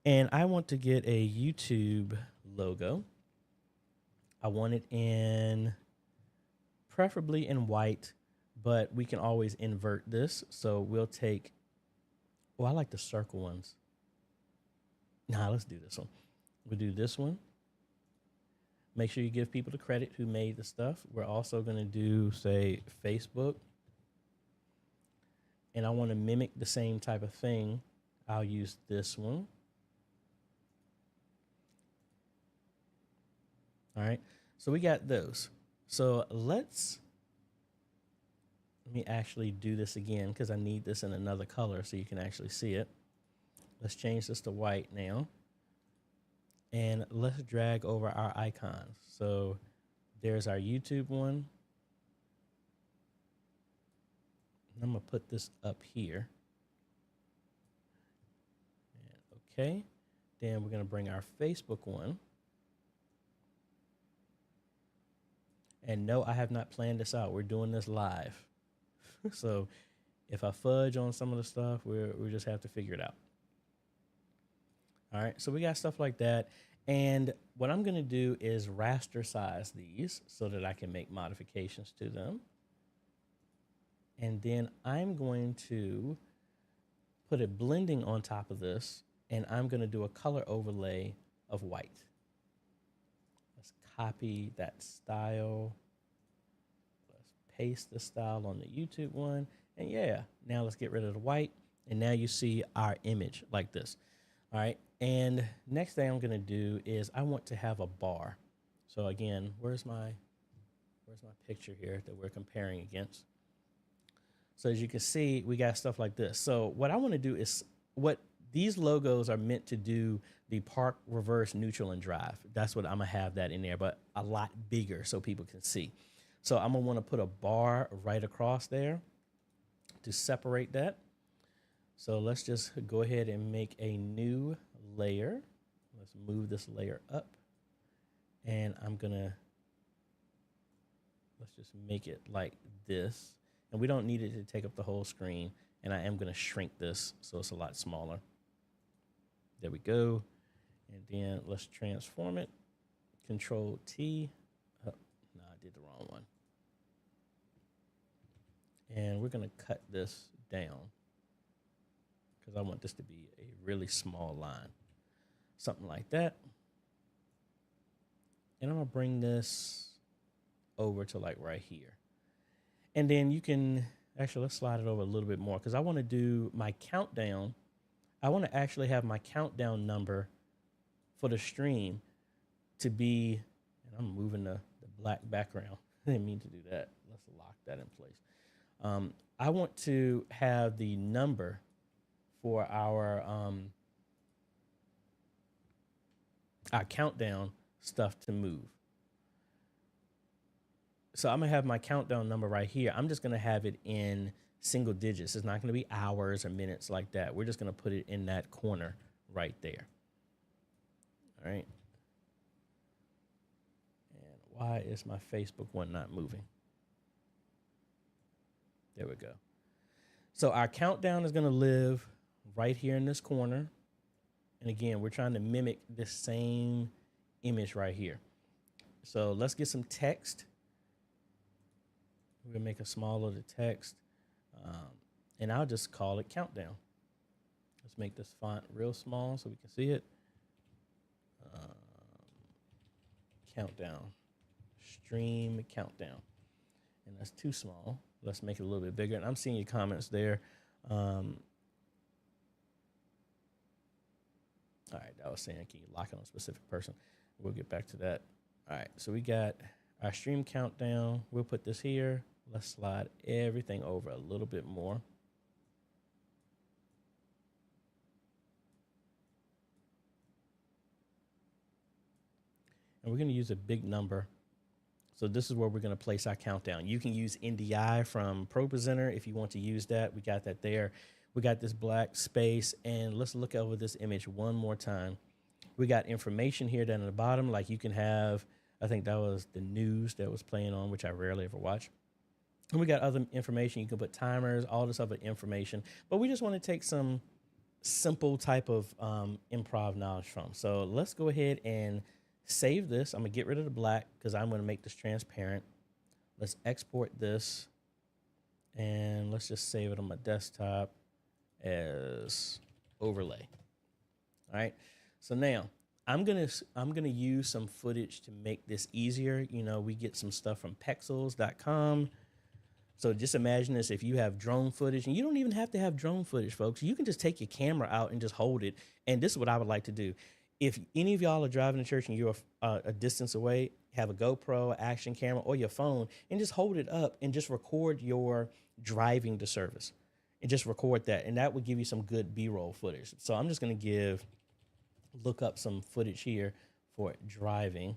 And I want to get a YouTube logo. I want it preferably in white, but we can always invert this. So we'll take, I like the circle ones. Nah, let's do this one. We'll do this one. Make sure you give people the credit who made the stuff. We're also going to do, say, Facebook. And I want to mimic the same type of thing. I'll use this one. All right. So we got those. So let me actually do this again, because I need this in another color so you can actually see it. Let's change this to white now. And let's drag over our icons. So there's our YouTube one. And I'm going to put this up here. And okay. Then we're going to bring our Facebook one. And no, I have not planned this out. We're doing this live. So if I fudge on some of the stuff, we just have to figure it out. All right, so we got stuff like that. And what I'm going to do is raster size these so that I can make modifications to them. And then I'm going to put a blending on top of this, and I'm going to do a color overlay of white. Let's copy that style. Let's paste the style on the YouTube one. And yeah, now let's get rid of the white. And now you see our image like this. All right. And next thing I'm going to do is I want to have a bar. So again, where's my picture here that we're comparing against? So as you can see, we got stuff like this. So what I want to do is, what these logos are meant to do, the park, reverse, neutral, and drive. That's what I'm going to have that in there, but a lot bigger so people can see. So I'm going to want to put a bar right across there to separate that. So let's just go ahead and make a new layer. Let's move this layer up. And let's just make it like this. And we don't need it to take up the whole screen. And I am going to shrink this so it's a lot smaller. There we go. And then let's transform it. Control T. Oh, no, I did the wrong one. And we're going to cut this down because I want this to be a really small line. Something like that. And I'm going to bring this over to like right here. And then you can, actually, let's slide it over a little bit more because I want to do my countdown. I want to actually have my countdown number for the stream to be, and I'm moving the black background. I didn't mean to do that. Let's lock that in place. I want to have the number for our countdown stuff to move. So I'm going to have my countdown number right here. I'm just going to have it in single digits. It's not going to be hours or minutes like that. We're just going to put it in that corner right there. All right. And why is my Facebook one not moving? There we go. So our countdown is going to live right here in this corner. And again, we're trying to mimic this same image right here. So let's get some text. We're going to make a smaller the text. And I'll just call it countdown. Let's make this font real small so we can see it. Countdown. Stream countdown. And that's too small. Let's make it a little bit bigger. And I'm seeing your comments there. All right, I was saying, can you lock it on a specific person? We'll get back to that. All right, so we got our stream countdown. We'll put this here. Let's slide everything over a little bit more. And we're going to use a big number. So this is where we're going to place our countdown. You can use NDI from ProPresenter if you want to use that. We got that there. We got this black space. And let's look over this image one more time. We got information here down at the bottom. Like you can have, I think that was the news that was playing on, which I rarely ever watch. And we got other information. You can put timers, all this other information. But we just want to take some simple type of improv knowledge from. So let's go ahead and save this. I'm going to get rid of the black because I'm going to make this transparent. Let's export this. And let's just save it on my desktop as overlay. All right. So now I'm gonna use some footage to make this easier. You know, we get some stuff from pexels.com. So just imagine this, if you have drone footage, and you don't even have to have drone footage, folks. You can just take your camera out and just hold it. And this is what I would like to do. If any of y'all are driving to church and you're a distance away, have a GoPro, action camera, or your phone, and just hold it up and just record your driving to service. And just record that. And that would give you some good B-roll footage. So I'm just going to look up some footage here for driving.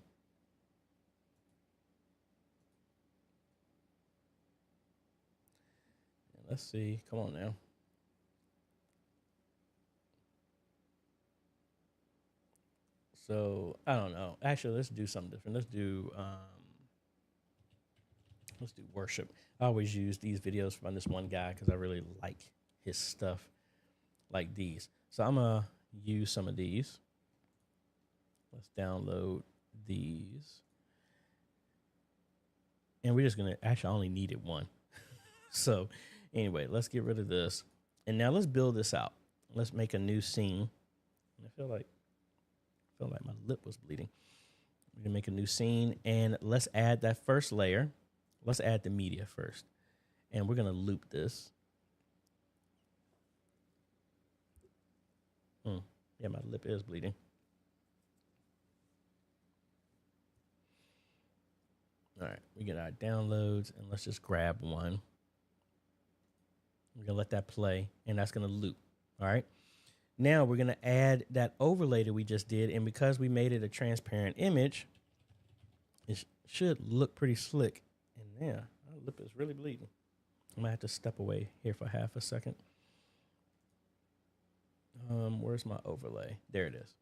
Let's see. Come on now. So I don't know. Actually, let's do something different. Let's do worship. I always use these videos from this one guy because I really like his stuff like these. So I'm gonna use some of these. Let's download these. And we're just gonna, actually I only needed one. So anyway, let's get rid of this. And now let's build this out. Let's make a new scene. I feel like my lip was bleeding. We're gonna make a new scene and let's add that first layer. Let's add the media first. And we're gonna loop this. Yeah, my lip is bleeding. All right, we get our downloads and let's just grab one. We're gonna let that play and that's gonna loop, all right? Now we're gonna add that overlay that we just did, and because we made it a transparent image, it should look pretty slick. And yeah, my lip is really bleeding. I might have to step away here for half a second. Where's my overlay? There it is.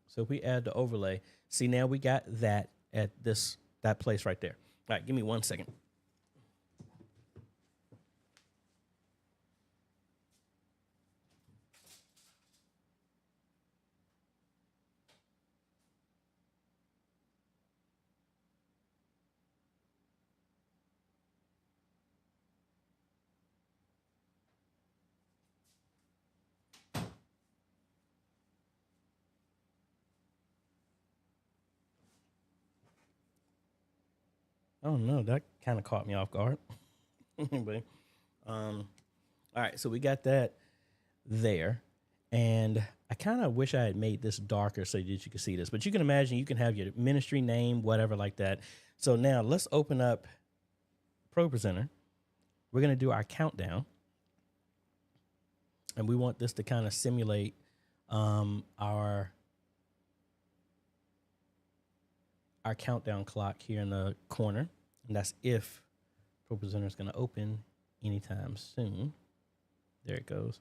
So if we add the overlay, see now we got that at that place right there. All right, give me 1 second. Oh no, that kind of caught me off guard. Anyway, all right, so we got that there. And I kind of wish I had made this darker so that you could see this. But you can imagine you can have your ministry name, whatever like that. So now let's open up Pro Presenter. We're going to do our countdown. And we want this to kind of simulate our countdown clock here in the corner. And that's if Pro Presenter is going to open anytime soon. There it goes.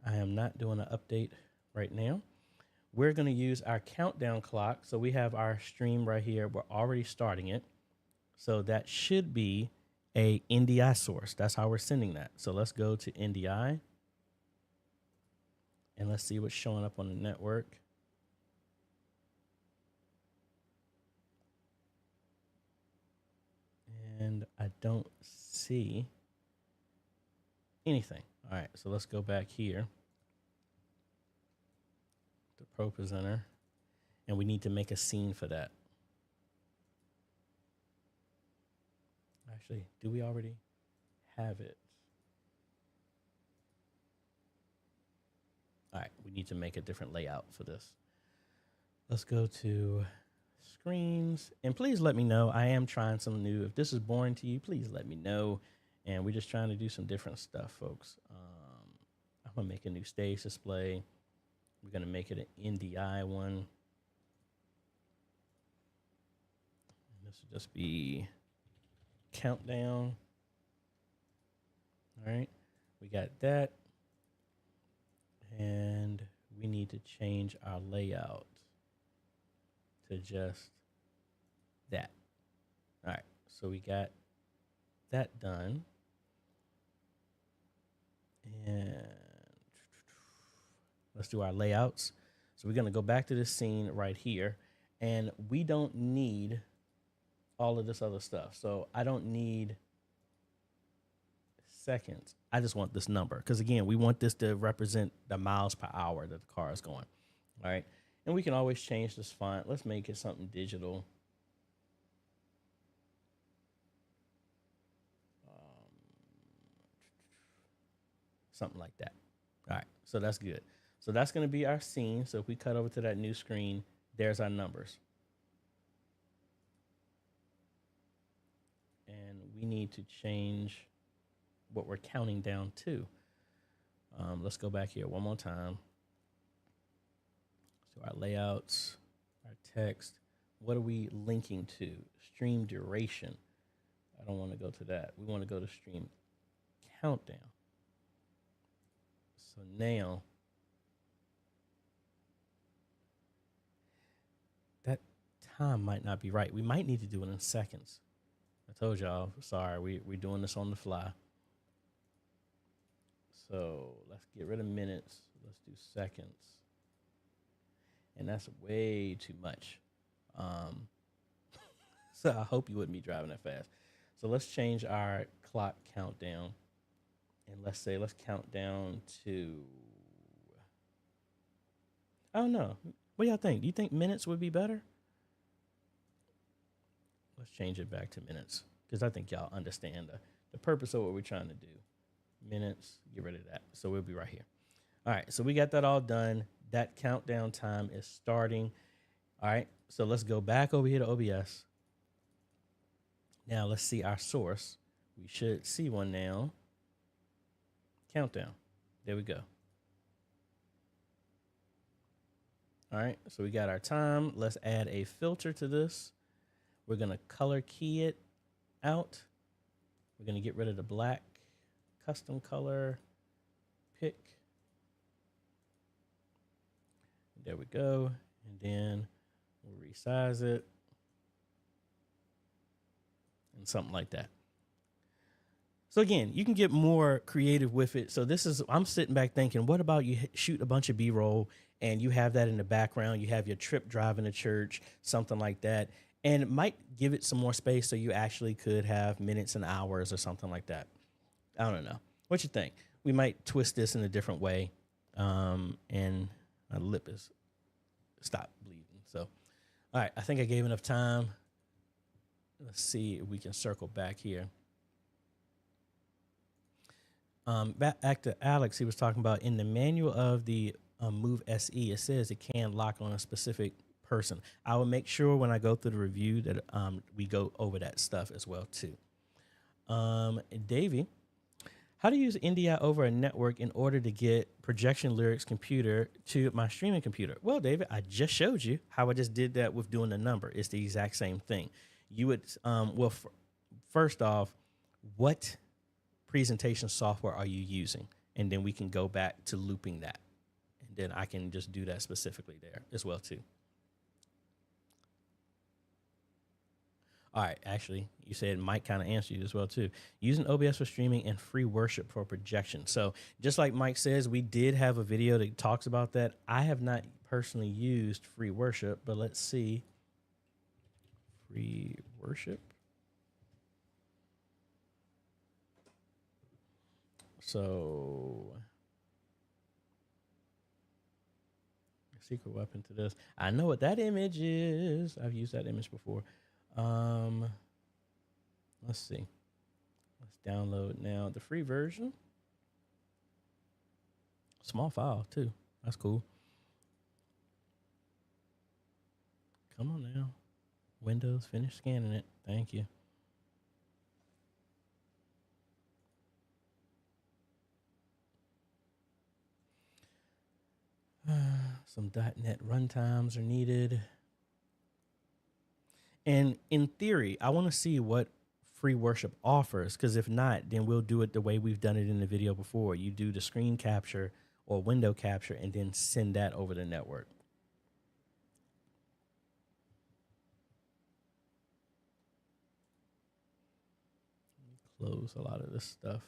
I am not doing an update right now. We're going to use our countdown clock. So we have our stream right here. We're already starting it. So that should be a NDI source. That's how we're sending that. So let's go to NDI. And let's see what's showing up on the network. And I don't see anything. All right, so let's go back here to Pro Presenter, and we need to make a scene for that. Actually, do we already have it? All right, we need to make a different layout for this. Let's go to screens, and please let me know. I am trying something new. If this is boring to you, please let me know. And we're just trying to do some different stuff, folks. I'm going to make a new stage display. We're going to make it an NDI one. This will just be countdown. All right. We got that. And we need to change our layout to just that. All right. So we got that done. And let's do our layouts. So we're going to go back to this scene right here. And we don't need all of this other stuff. So I don't need seconds. I just want this number. Because, again, we want this to represent the miles per hour that the car is going. All right. And we can always change this font. Let's make it something digital. Something like that. All right, so that's good. So that's going to be our scene. So if we cut over to that new screen, there's our numbers. And we need to change what we're counting down to. Let's go back here one more time. So our layouts, our text. What are we linking to? Stream duration. I don't want to go to that. We want to go to stream countdown. So now, that time might not be right. We might need to do it in seconds. I told y'all, sorry, we're doing this on the fly. So let's get rid of minutes. Let's do seconds. And that's way too much. So I hope you wouldn't be driving that fast. So let's change our clock countdown. And let's count down to, I don't know. What do y'all think? Do you think minutes would be better? Let's change it back to minutes because I think y'all understand the purpose of what we're trying to do. Minutes, get rid of that. So we'll be right here. All right, so we got that all done. That countdown time is starting. All right, so let's go back over here to OBS. Now let's see our source. We should see one now. Countdown. There we go. All right, so we got our time. Let's add a filter to this. We're going to color key it out. We're going to get rid of the black. Custom color. Pick. There we go. And then we'll resize it. And something like that. So again, you can get more creative with it. So this is, I'm sitting back thinking, what about you shoot a bunch of B-roll and you have that in the background, you have your trip driving to church, something like that. And it might give it some more space so you actually could have minutes and hours or something like that. I don't know. What you think? We might twist this in a different way. And my lip is stopped bleeding. So, all right, I think I gave enough time. let's see if we can circle back here. Back to Alex, he was talking about in the manual of the Move SE, it says it can lock on a specific person. I will make sure when I go through the review that we go over that stuff as well too. Davey, how to use NDI over a network in order to get projection lyrics computer to my streaming computer? Well, David, I just showed you how I just did that with doing the number. It's the exact same thing. You would, first off, what presentation software are you using? And then we can go back to looping that. And then I can just do that specifically there as well too. All right, actually, you said Mike kind of answered you as well too. Using OBS for streaming and free worship for projection. So just like Mike says, we did have a video that talks about that. I have not personally used free worship, but let's see. Free worship. So secret weapon to this. I know what that image is. I've used that image before. Let's see. Let's download now the free version. Small file too. That's cool. Come on now. Windows, finish scanning it. Thank you. Some .NET runtimes are needed. And in theory, I want to see what free worship offers, because if not, then we'll do it the way we've done it in the video before. You do the screen capture or window capture and then send that over the network. Close a lot of this stuff.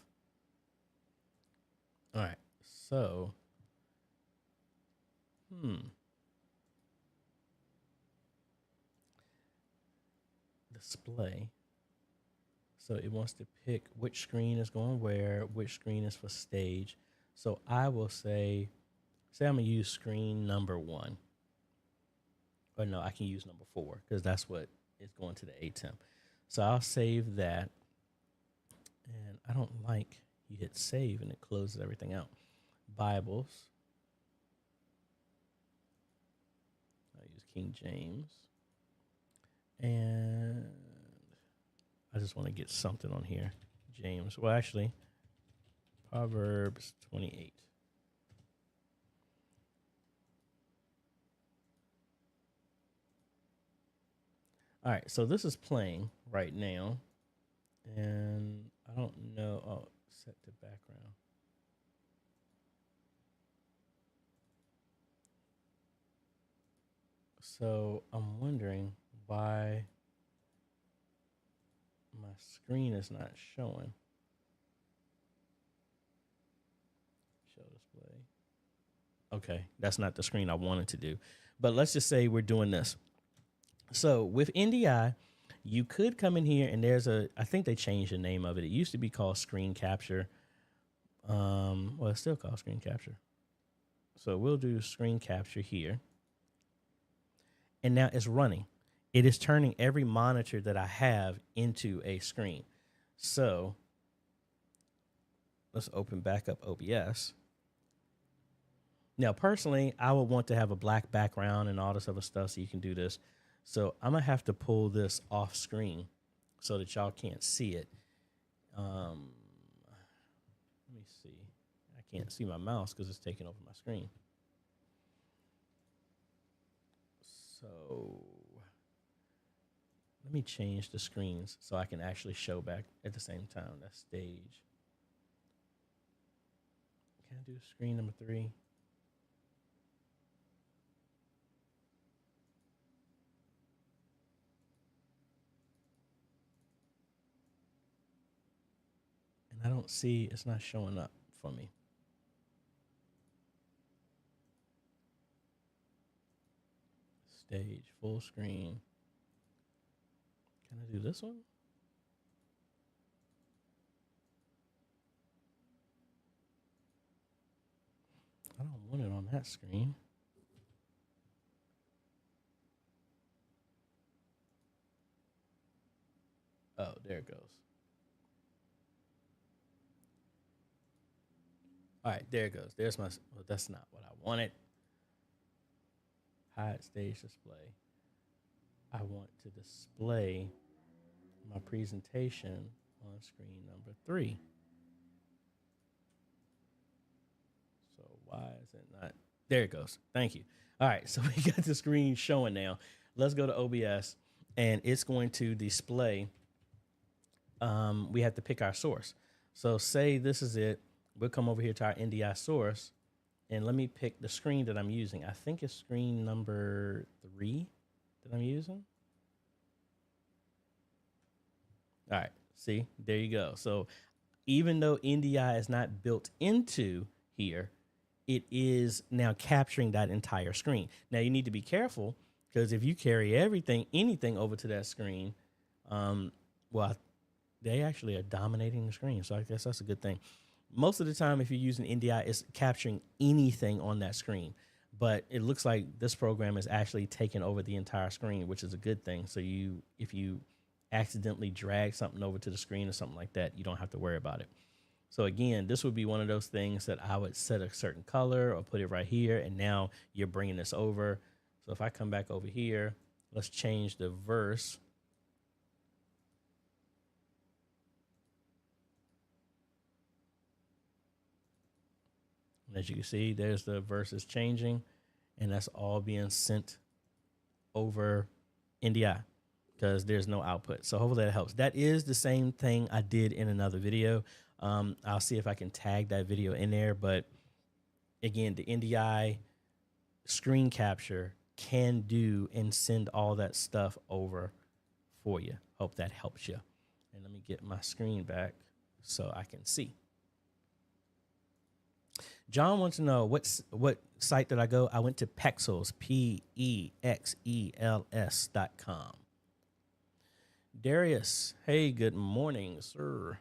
All right, so display. So it wants to pick which screen is going where, which screen is for stage. So I will say I'm gonna use screen number 1. Or no, I can use number 4 because that's what is going to the ATEM. So I'll save that. And I don't like you hit save and it closes everything out. Bibles. I use King James. And I just want to get something on here. James. Well, actually, Proverbs 28. All right, so this is playing right now. And I don't know. Oh, set to background. So I'm wondering why my screen is not showing. Show display. Okay, that's not the screen I wanted to do. But let's just say we're doing this. So with NDI, you could come in here and there's I think they changed the name of it. It used to be called screen capture. Well, it's still called screen capture. So we'll do screen capture here. And now it's running. It is turning every monitor that I have into a screen. So let's open back up OBS. Now, personally, I would want to have a black background and all this other stuff so you can do this. So I'm going to have to pull this off screen so that y'all can't see it. Let me see. I can't see my mouse because it's taking over my screen. So let me change the screens so I can actually show back at the same time. That's stage. Can I do screen number 3? And I don't see, it's not showing up for me. Stage, full screen. Can I do this one? I don't want it on that screen. there it goes. All right, there it goes. There's my, well, that's not what I wanted. Hide stage display. I want to display my presentation on screen number 3. So why is it not? There it goes. Thank you. All right, so we got the screen showing now. Let's go to OBS, and it's going to display. We have to pick our source. So say this is it. We'll come over here to our NDI source, and let me pick the screen that I'm using. I think it's screen number 3 that I'm using. All right, see, there you go. So even though NDI is not built into here, it is now capturing that entire screen. Now you need to be careful, because if you carry anything over to that screen, well, they actually are dominating the screen. So I guess that's a good thing. Most of the time, if you're using NDI, it's capturing anything on that screen. But it looks like this program is actually taking over the entire screen, which is a good thing. So if you accidentally drag something over to the screen or something like that, you don't have to worry about it. So again, this would be one of those things that I would set a certain color or put it right here, and now you're bringing this over. So if I come back over here, let's change the verse. As you can see, there's the verses changing, and that's all being sent over NDI because there's no output. So hopefully that helps. That is the same thing I did in another video. I'll see if I can tag that video in there. But again, the NDI screen capture can do and send all that stuff over for you. Hope that helps you. And let me get my screen back so I can see. John wants to know what site did I go? I went to Pexels, PEXELS.com. Darius, hey, good morning, sir.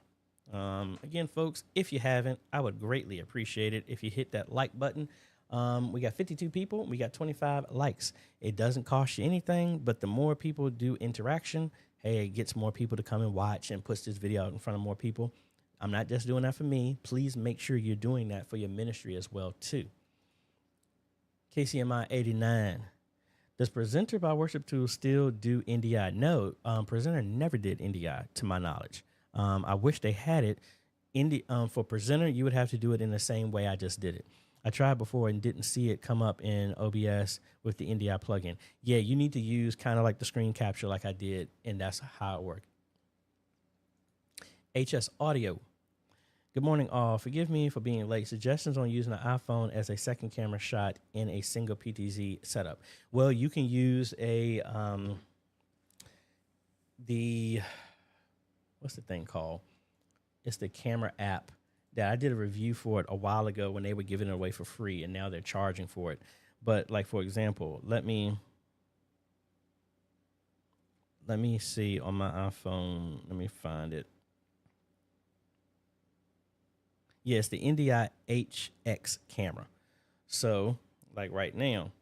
Again, folks, if you haven't, I would greatly appreciate it if you hit that like button. We got 52 people. We got 25 likes. It doesn't cost you anything, but the more people do interaction, hey, it gets more people to come and watch and puts this video out in front of more people. I'm not just doing that for me. Please make sure you're doing that for your ministry as well, too. KCMI 89. Does Presenter by Worship Tools still do NDI? No, Presenter never did NDI, to my knowledge. I wish they had it. For Presenter, you would have to do it in the same way I just did it. I tried before and didn't see it come up in OBS with the NDI plugin. Yeah, you need to use kind of like the screen capture like I did, and that's how it worked. HS Audio. Good morning, all. Forgive me for being late. Suggestions on using an iPhone as a second camera shot in a single PTZ setup. Well, you can use a what's the thing called? It's the camera app that I did a review for it a while ago when they were giving it away for free, and now they're charging for it. But like, for example, let me see on my iPhone. Let me find it. Yes, the NDI HX camera. So, like right now,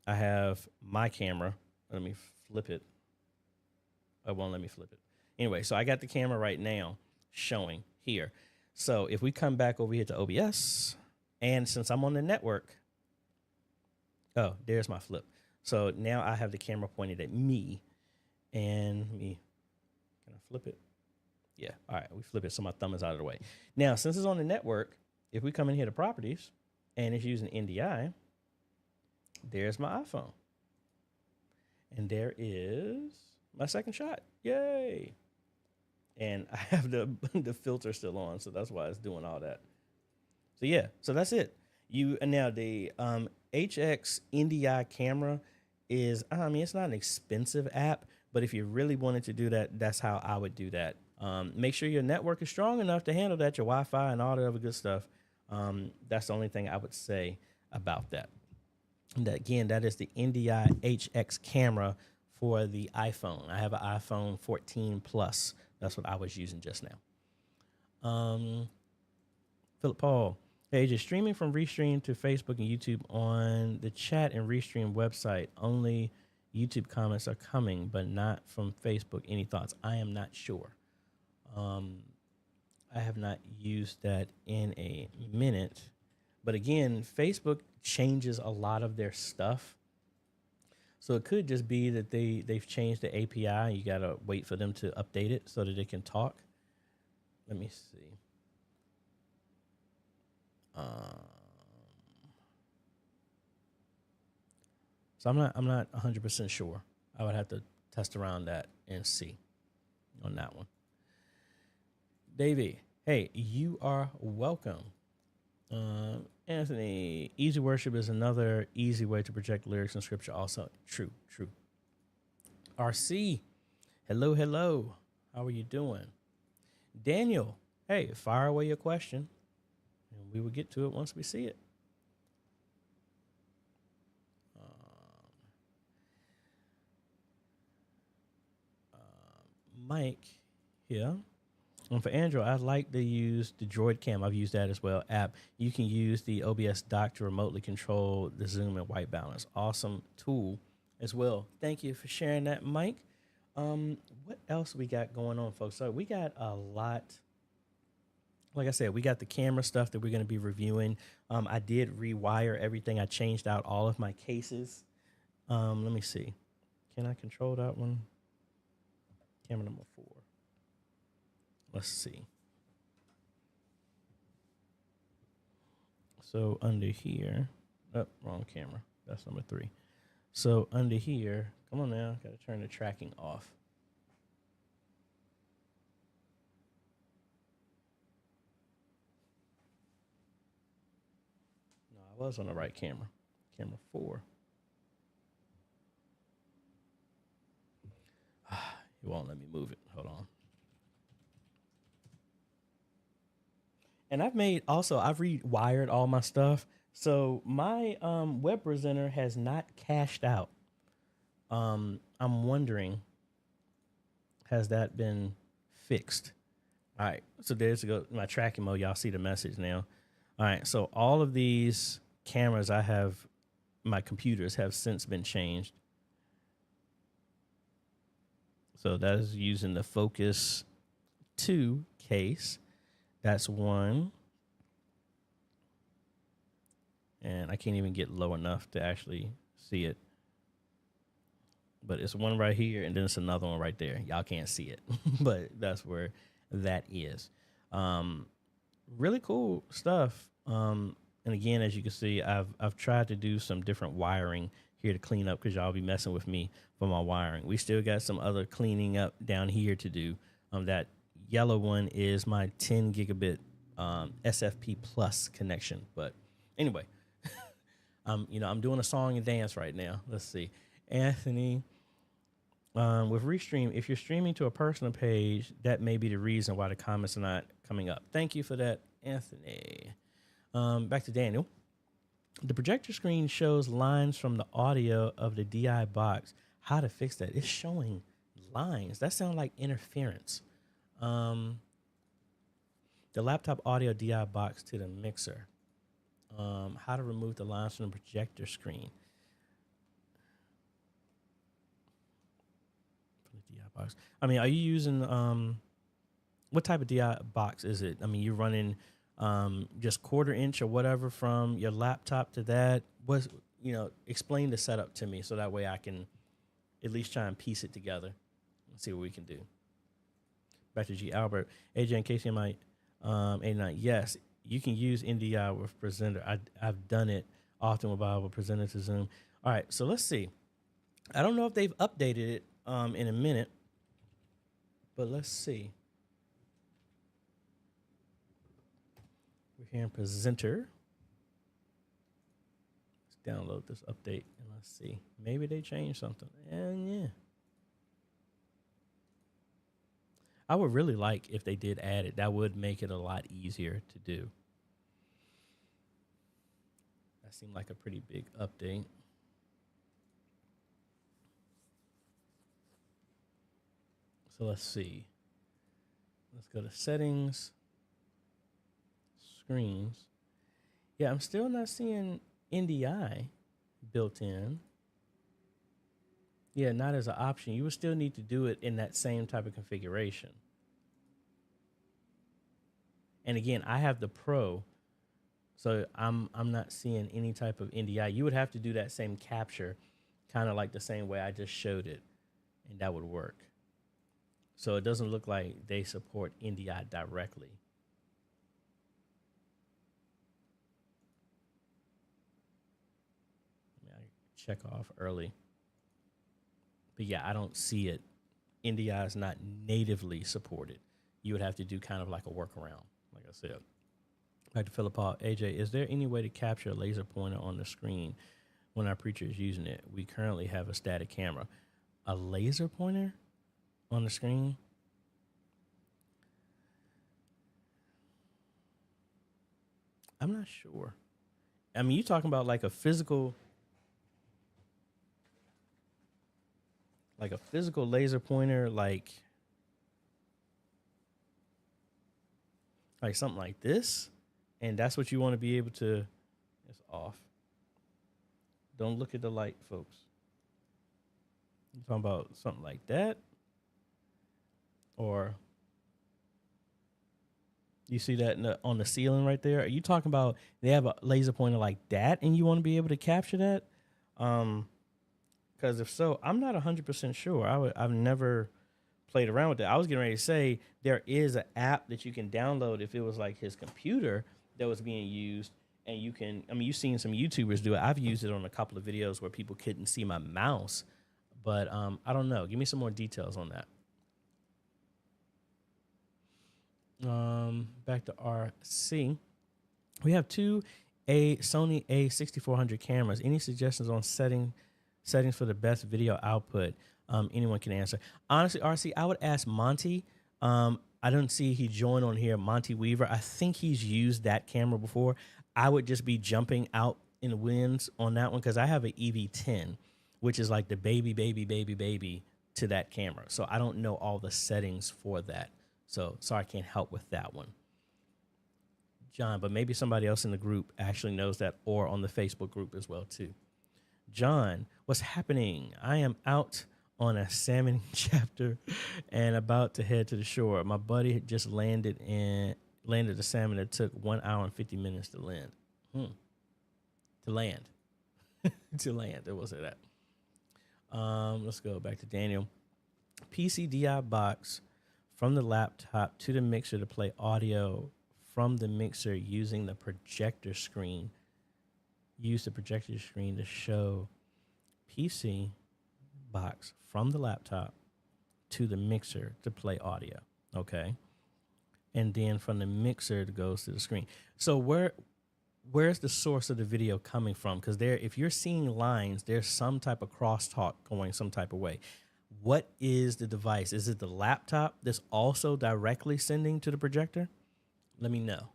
I have my camera. Let me flip it. It won't let me flip it. Anyway, so I got the camera right now showing here. So if we come back over here to OBS, and since I'm on the network, oh, there's my flip. So now I have the camera pointed at me, and can I flip it? Yeah, all right, we flip it so my thumb is out of the way. Now, since it's on the network, if we come in here to properties, and it's using NDI, there's my iPhone. And there is my second shot. Yay! And I have the filter still on, so that's why it's doing all that. So yeah, so that's it. Now the HX NDI camera is, I mean, it's not an expensive app, but if you really wanted to do that, that's how I would do that. Make sure your network is strong enough to handle that, your Wi-Fi and all the other good stuff. That's the only thing I would say about that. And again, that is the NDI HX camera for the iPhone. I have an iPhone 14 Plus. That's what I was using just now. Philip Paul. Hey, just streaming from Restream to Facebook and YouTube on the chat and Restream website. Only YouTube comments are coming, but not from Facebook. Any thoughts? I am not sure. I have not used that in a minute. But again, Facebook changes a lot of their stuff. So it could just be that they've changed the API. You got to wait for them to update it so that it can talk. Let me see. So I'm not 100% sure. I would have to test around that and see on that one. Davey, hey, you are welcome. Anthony, easy worship is another easy way to project lyrics in scripture. Also, true. RC, hello. How are you doing? Daniel, hey, fire away your question, and we will get to it once we see it. Mike here. And for Android, I like to use the Droid Cam. I've used that as well. App. You can use the OBS dock to remotely control the zoom and white balance. Awesome tool as well. Thank you for sharing that, Mike. What else we got going on, folks? So we got a lot. Like I said, we got the camera stuff that we're going to be reviewing. I did rewire everything. I changed out all of my cases. Let me see. Can I control that one? Camera number 4. Let's see. So under here, wrong camera. That's number 3. So under here, come on now, got to turn the tracking off. No, I was on the right camera. Camera 4. It won't let me move it. Hold on. And I've rewired all my stuff. So my web presenter has not cached out. I'm wondering, has that been fixed? All right, so there's my tracking mode. Y'all see the message now. All right, so all of these cameras my computers have since been changed. So that is using the Focus 2 case. That's one. And I can't even get low enough to actually see it. But it's one right here, and then it's another one right there. Y'all can't see it, but that's where that is. Really cool stuff. And again, as you can see, I've tried to do some different wiring here to clean up because y'all be messing with me for my wiring. We still got some other cleaning up down here to do. That yellow one is my 10 gigabit SFP plus connection. But anyway, I'm doing a song and dance right now. Let's see. Anthony, with Restream, if you're streaming to a personal page, that may be the reason why the comments are not coming up. Thank you for that, Anthony. Back to Daniel. The projector screen shows lines from the audio of the DI box. How to fix that? It's showing lines. That sounds like interference. The laptop audio DI box to the mixer. How to remove the lines from the projector screen. From the DI box. I mean, are you using what type of DI box is it? I mean, you're running just 1/4 inch or whatever from your laptop to that. Explain the setup to me so that way I can at least try and piece it together and see what we can do. Back to G. Albert. AJ and KCMI 89. Yes, you can use NDI with Presenter. I've done it often with Presenter to Zoom. All right, so let's see. I don't know if they've updated it in a minute, but let's see. We're here in Presenter. Let's download this update and let's see. Maybe they changed something. And yeah. I would really like if they did add it. That would make it a lot easier to do. That seemed like a pretty big update. So let's see. Let's go to settings, screens. Yeah, I'm still not seeing NDI built in. Yeah, not as an option. You would still need to do it in that same type of configuration. And again, I have the Pro, so I'm not seeing any type of NDI. You would have to do that same capture, kind of like the same way I just showed it, and that would work. So it doesn't look like they support NDI directly. I check off early. But yeah, I don't see it. NDI is not natively supported. You would have to do kind of like a workaround, like I said. Back to Philip Paul. AJ, is there any way to capture a laser pointer on the screen when our preacher is using it? We currently have a static camera. A laser pointer on the screen? I'm not sure. I mean, you talking about like a physical laser pointer, like something like this, and that's what you want to be able to. It's off. Don't look at the light, folks. You talking about something like that, or you see that on the ceiling right there? Are you talking about they have a laser pointer like that, and you want to be able to capture that? Because if so, I'm not 100% sure. I've never played around with that. I was getting ready to say there is an app that you can download if it was like his computer that was being used, and you can. I mean, you've seen some YouTubers do it. I've used it on a couple of videos where people couldn't see my mouse, but I don't know. Give me some more details on that. Back to RC. We have two Sony A6400 cameras. Any suggestions on settings for the best video output? Anyone can answer. Honestly, RC, I would ask Monty. I don't see he joined on here, Monty Weaver. I think he's used that camera before. I would just be jumping out in the winds on that one because I have an EV10, which is like the baby to that camera. So I don't know all the settings for that. So sorry, I can't help with that one. John, but maybe somebody else in the group actually knows that, or on the Facebook group as well too. John, what's happening? I am out on a salmon chapter and about to head to the shore. My buddy had just landed the salmon that took 1 hour and 50 minutes to land. To land. To land. There was that. Let's go back to Daniel. PCDI box from the laptop to the mixer to play audio from the mixer using the projector screen. Use the projector screen to show PC box from the laptop to the mixer to play audio. Okay. And then from the mixer it goes to the screen. So where's the source of the video coming from? Because if you're seeing lines, there's some type of crosstalk going some type of way. What is the device? Is it the laptop that's also directly sending to the projector? Let me know.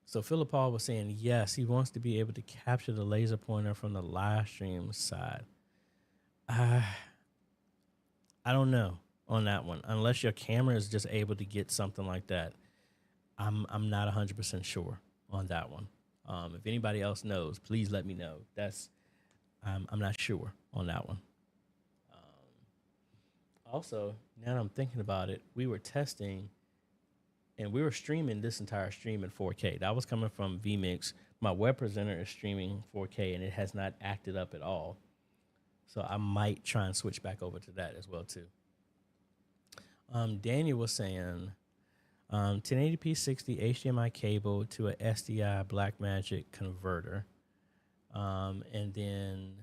So Philip Paul was saying, yes, he wants to be able to capture the laser pointer from the live stream side. I don't know on that one. Unless your camera is just able to get something like that. I'm not 100% sure on that one. If anybody else knows, please let me know. I'm not sure on that one. Also, now that I'm thinking about it, we were testing and we were streaming this entire stream in 4K. That was coming from vMix. My web presenter is streaming 4K and it has not acted up at all. So I might try and switch back over to that as well too. Daniel was saying 1080p 60 HDMI cable to a SDI Blackmagic converter. And then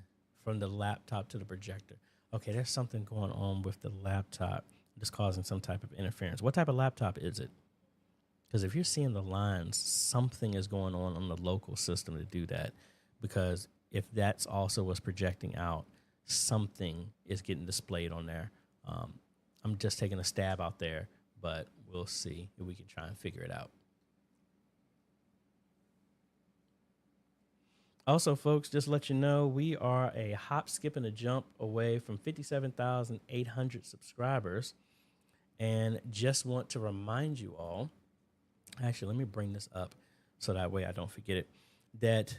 from the laptop to the projector. Okay, there's something going on with the laptop that's causing some type of interference. What type of laptop is it? Because if you're seeing the lines, something is going on the local system to do that. Because if that's also what's projecting out, something is getting displayed on there. I'm just taking a stab out there, but we'll see if we can try and figure it out. Also, folks, just to let you know, we are a hop, skip, and a jump away from 57,800 subscribers. And just want to remind you all Actually, let me bring this up so that way I don't forget it. That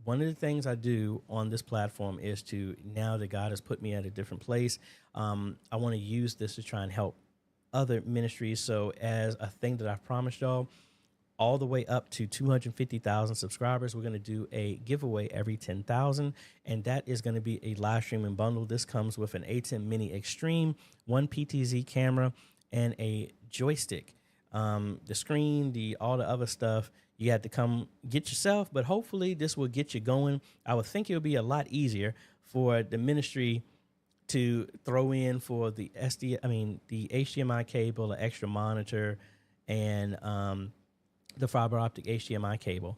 one of the things I do on this platform is to, now that God has put me at a different place, I want to use this to try and help other ministries. So as a thing that I've promised y'all, all the way up to 250,000 subscribers, we're going to do a giveaway every 10,000. And that is going to be a live streaming bundle. This comes with an ATEM Mini Extreme, one PTZ camera, and a joystick. The screen, all the other stuff, you had to come get yourself, but hopefully this will get you going. I would think it would be a lot easier for the ministry to throw in for the the HDMI cable, the extra monitor, and the fiber optic HDMI cable.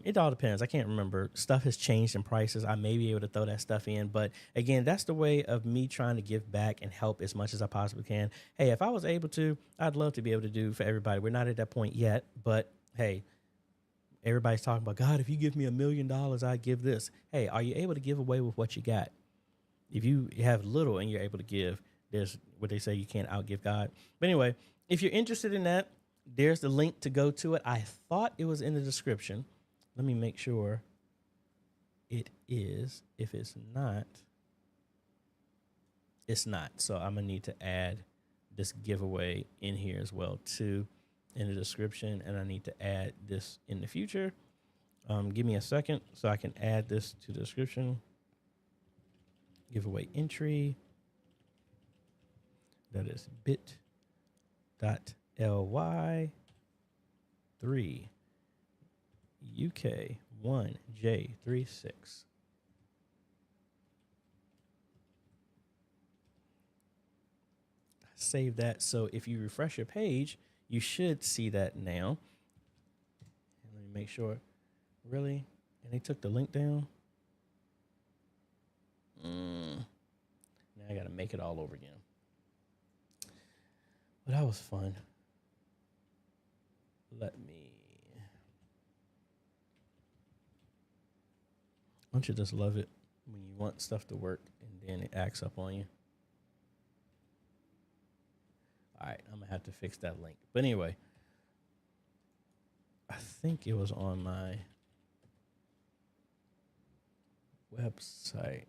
It all depends. I can't remember. Stuff has changed in prices. I may be able to throw that stuff in. But again, that's the way of me trying to give back and help as much as I possibly can. Hey, if I was able to, I'd love to be able to do for everybody. We're not at that point yet. But hey, everybody's talking about, God, if you give me $1 million, I'd give this. Hey, are you able to give away with what you got? If you have little and you're able to give, there's what they say, you can't outgive God. But anyway, if you're interested in that, there's the link to go to it. I thought it was in the description. Let me make sure it is. If it's not, it's not. So I'm going to need to add this giveaway in here as well, too, in the description. And I need to add this in the future. Give me a second so I can add this to the description. Giveaway entry. That is bit.ly 3 UK1J36. Save that. So if you refresh your page, you should see that now. Let me make sure. Really? And they took the link down? Now I got to make it all over again. But that was fun. Don't you just love it when you want stuff to work and then it acts up on you? All right, I'm going to have to fix that link. But anyway, I think it was on my website.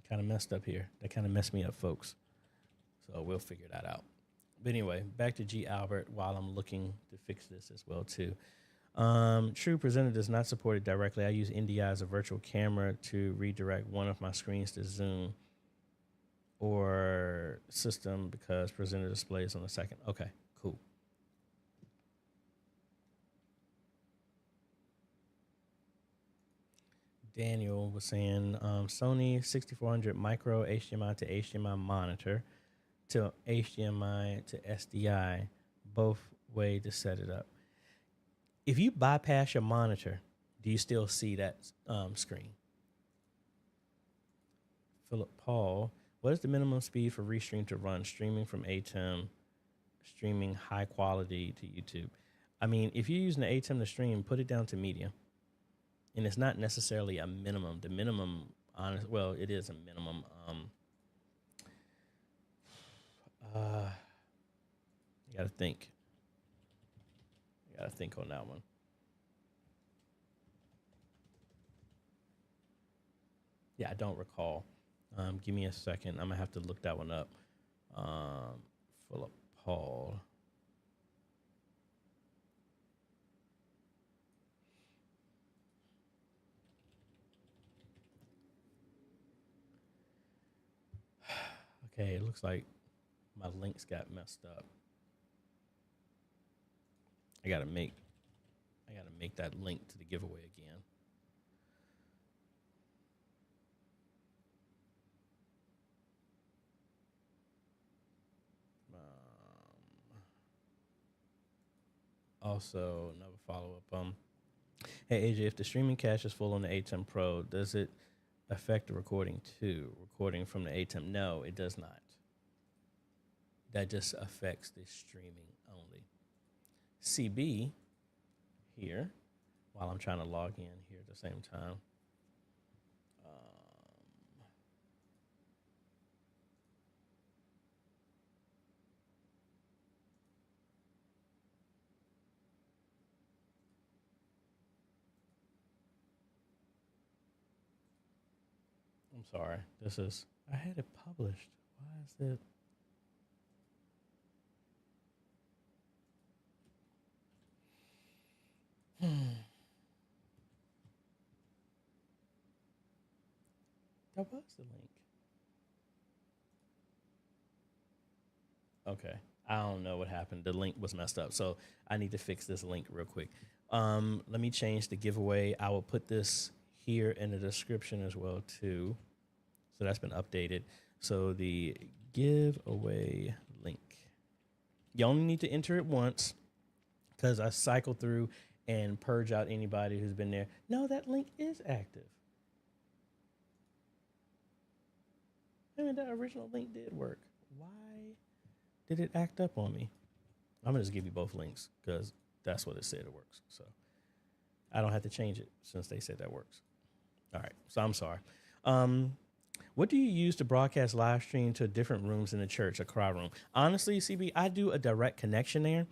Kind of messed up here. That kind of messed me up, folks. So we'll figure that out. But anyway, back to G. Albert while I'm looking to fix this as well, too. True Presenter does not support it directly. I use NDI as a virtual camera to redirect one of my screens to Zoom or system because Presenter displays on the second. Okay, cool. Daniel was saying Sony 6400 micro HDMI to HDMI monitor to HDMI to SDI, both way to set it up. If you bypass your monitor, do you still see that screen? Philip Paul, what is the minimum speed for Restream to run streaming from ATEM, streaming high quality to YouTube? I mean, if you're using the ATEM to stream, put it down to medium. And it's not necessarily a minimum. The minimum, well, it is a minimum. You got to think. You got to think on that one. Yeah, I don't recall. Give me a second. I'm going to have to look that one up. Philip Paul. Okay, it looks like my links got messed up. I gotta make that link to the giveaway again. Also, another follow-up. Hey AJ, if the streaming cache is full on the ATEM Pro, does it affect the recording too? Recording from the ATEM? No, it does not. That just affects the streaming only. CB here, while I'm trying to log in here at the same time. I'm sorry. I had it published. Why is it? That was the link. Okay. I don't know what happened. The link was messed up. So I need to fix this link real quick. Let me change the giveaway. I will put this here in the description as well too. So that's been updated. So the giveaway link. You only need to enter it once because I cycle through and purge out anybody who's been there. No, that link is active. I mean, that original link did work. Why did it act up on me? I'm going to just give you both links because that's what it said it works. So I don't have to change it since they said that works. All right. So I'm sorry. What do you use to broadcast live stream to different rooms in the church, a cry room? Honestly, CB, I do a direct connection there.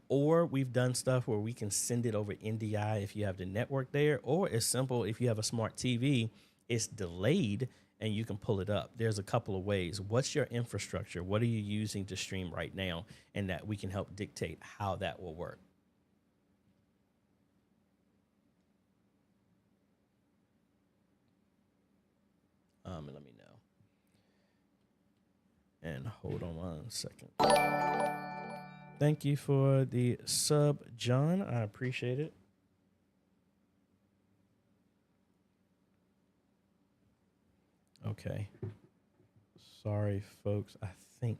Or we've done stuff where we can send it over NDI if you have the network there, or it's simple. If you have a smart TV, it's delayed and you can pull it up. There's a couple of ways. What's your infrastructure? What are you using to stream right now? And that we can help dictate how that will work. And let me know. And hold on 1 second. Thank you for the sub, John. I appreciate it. Okay. Sorry, folks. I think.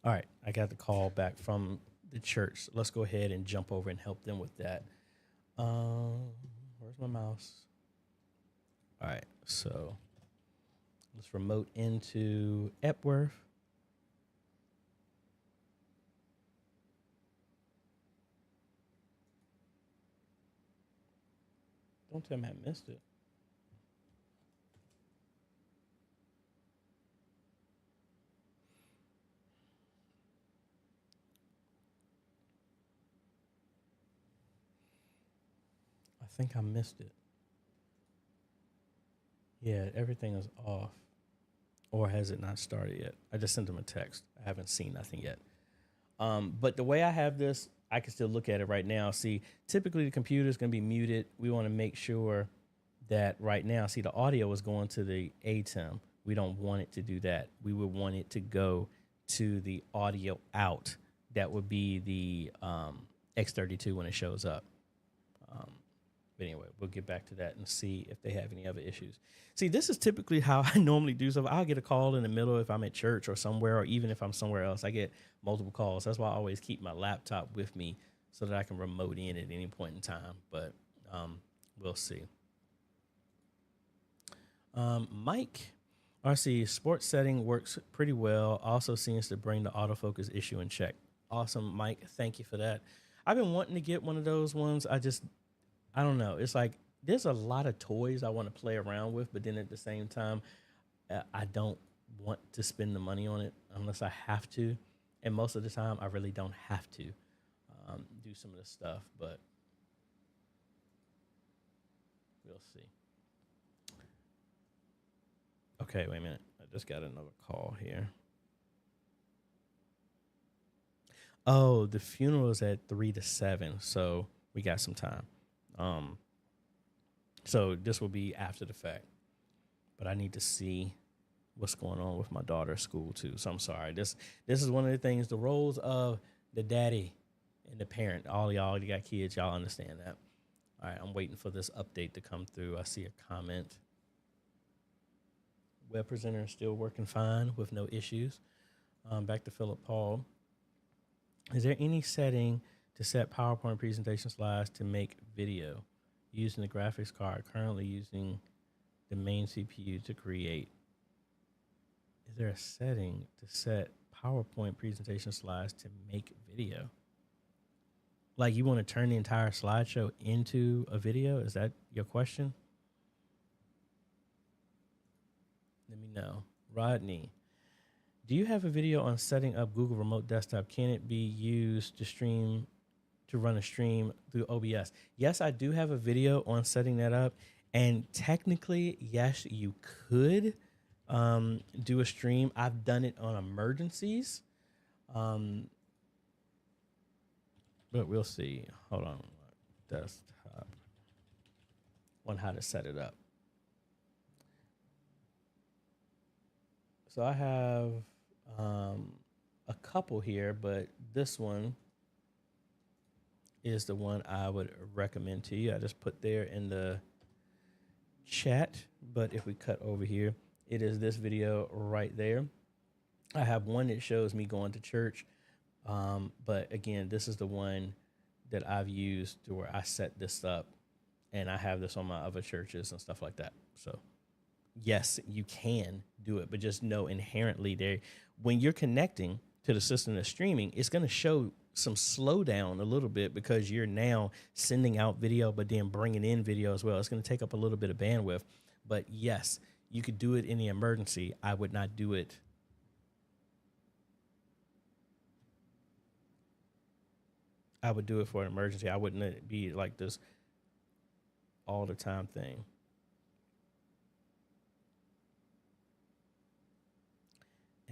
All right. I got the call back from the church. Let's go ahead and jump over and help them with that. Where's my mouse? All right. So let's remote into Epworth. Don't tell me I missed it. I think I missed it. Yeah, everything is off. Or has it not started yet? I just sent them a text. I haven't seen nothing yet. But the way I have this, I can still look at it right now. See, typically the computer is going to be muted. We want to make sure that right now, see, the audio is going to the ATEM. We don't want it to do that. We would want it to go to the audio out. That would be the X32 when it shows up. But anyway, we'll get back to that and see if they have any other issues. See, this is typically how I normally do stuff. I'll get a call in the middle if I'm at church or somewhere, or even if I'm somewhere else. I get multiple calls. That's why I always keep my laptop with me so that I can remote in at any point in time. But we'll see. Mike, RC, sports setting works pretty well. Also seems to bring the autofocus issue in check. Awesome, Mike. Thank you for that. I've been wanting to get one of those ones. I don't know. It's like there's a lot of toys I want to play around with, but then at the same time, I don't want to spend the money on it unless I have to. And most of the time, I really don't have to do some of the stuff, but we'll see. Okay, wait a minute. I just got another call here. Oh, the funeral is at 3 to 7, so we got some time. So this will be after the fact, but I need to see what's going on with my daughter's school too. So I'm sorry. This is one of the things, the roles of the daddy and the parent. All y'all, you got kids, y'all understand that. All right, I'm waiting for this update to come through. I see a comment. Web presenter is still working fine with no issues. Back to Philip Paul. Is there any setting to set PowerPoint presentation slides to make video using the graphics card? Currently using the main CPU to create. Is there a setting to set PowerPoint presentation slides to make video? Like you want to turn the entire slideshow into a video? Is that your question? Let me know. Rodney, Do you have a video on setting up Google Remote Desktop? Can it be used to run a stream through OBS? Yes, I do have a video on setting that up. And technically, yes, you could do a stream. I've done it on emergencies. But we'll see. Hold on. Desktop. On how to set it up. So I have a couple here, but this one is the one I would recommend to you. I just put there in the chat, but if we cut over here, it is this video right there. I have one that shows me going to church, but again, this is the one that I've used to where I set this up, and I have this on my other churches and stuff like that. So yes, you can do it, but just know inherently there, when you're connecting to the system that's streaming, it's going to show some slowdown a little bit because you're now sending out video, but then bringing in video as well. It's going to take up a little bit of bandwidth, but yes, you could do it in the emergency. I would not do it. I would do it for an emergency. I wouldn't be like this all the time thing.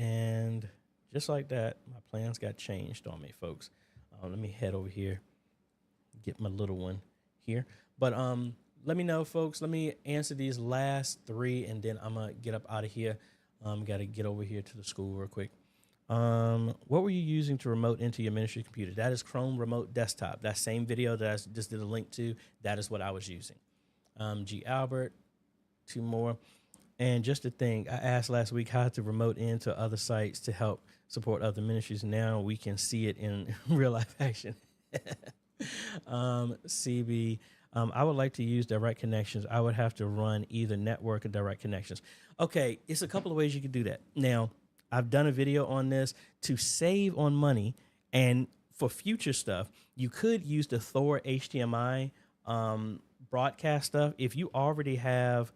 And just like that, my plans got changed on me, folks. Let me head over here, get my little one here. But let me know, folks. Let me answer these last three, and then I'm going to get up out of here. Got to get over here to the school real quick. What were you using to remote into your ministry computer? That is Chrome Remote Desktop. That same video that I just did a link to, that is what I was using. G. Albert, two more. And just a thing, I asked last week how to remote into other sites to help support other ministries. Now we can see it in real life action. CB, I would like to use direct connections. I would have to run either network or direct connections. Okay, it's a couple of ways you can do that. Now, I've done a video on this to save on money, and for future stuff, you could use the Thor HDMI broadcast stuff. If you already have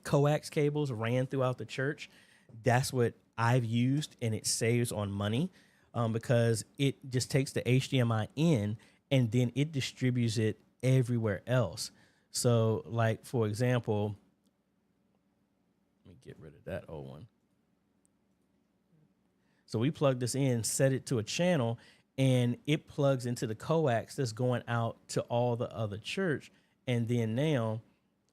coax cables ran throughout the church, that's what I've used, and it saves on money because it just takes the HDMI in and then it distributes it everywhere else. So like, for example, let me get rid of that old one. So we plug this in, set it to a channel, and it plugs into the coax that's going out to all the other church. And then now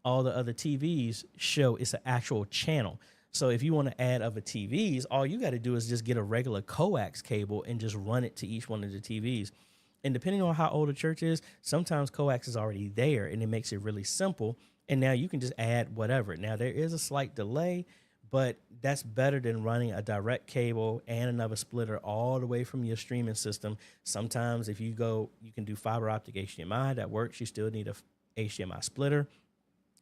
all the other TVs show it's an actual channel. So if you want to add other TVs, all you got to do is just get a regular coax cable and just run it to each one of the TVs. And depending on how old a church is, sometimes coax is already there and it makes it really simple. And now you can just add whatever. Now there is a slight delay, but that's better than running a direct cable and another splitter all the way from your streaming system. Sometimes if you go, you can do fiber optic HDMI, that works. You still need a HDMI splitter.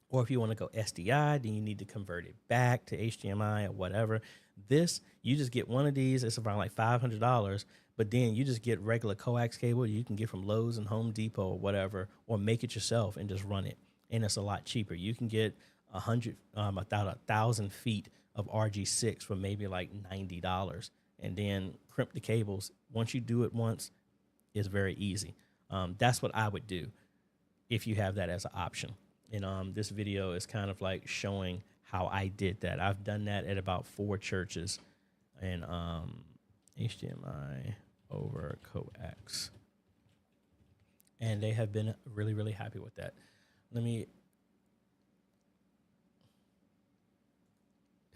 Or if you want to go SDI, then you need to convert it back to HDMI or whatever. This, you just get one of these. It's around like $500, but then you just get regular coax cable you can get from Lowe's and Home Depot or whatever, or make it yourself and just run it. And it's a lot cheaper. You can get 1,000 feet of RG6 for maybe like $90, and then crimp the cables. Once you do it once, it's very easy. That's what I would do if you have that as an option. And this video is kind of like showing how I did that. I've done that at about 4 churches, and HDMI over coax, and they have been really, really happy with that. Let me.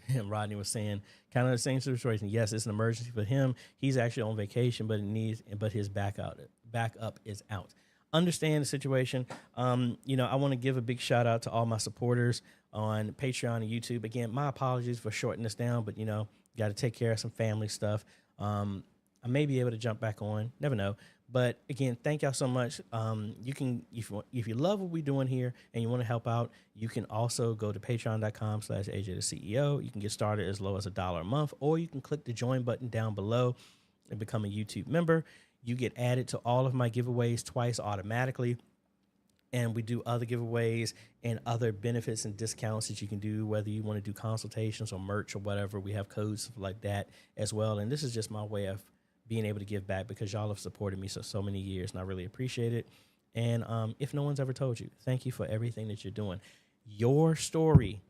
And Rodney was saying kind of the same situation. Yes, it's an emergency for him. He's actually on vacation, but his backup is out. Understand the situation. You know, I want to give a big shout out to all my supporters on Patreon and YouTube. Again, my apologies for shorting this down, but you know, got to take care of some family stuff. I may be able to jump back on, never know. But again, thank y'all so much. You can, if you love what we're doing here and you want to help out, you can also go to patreon.com/AJaytheCEO. You can get started as low as $1 a month, or you can click the join button down below and become a YouTube member. You get added to all of my giveaways twice automatically. And we do other giveaways and other benefits and discounts that you can do, whether you want to do consultations or merch or whatever. We have codes like that as well. And this is just my way of being able to give back, because y'all have supported me so many years, and I really appreciate it. And if no one's ever told you, thank you for everything that you're doing. Your story,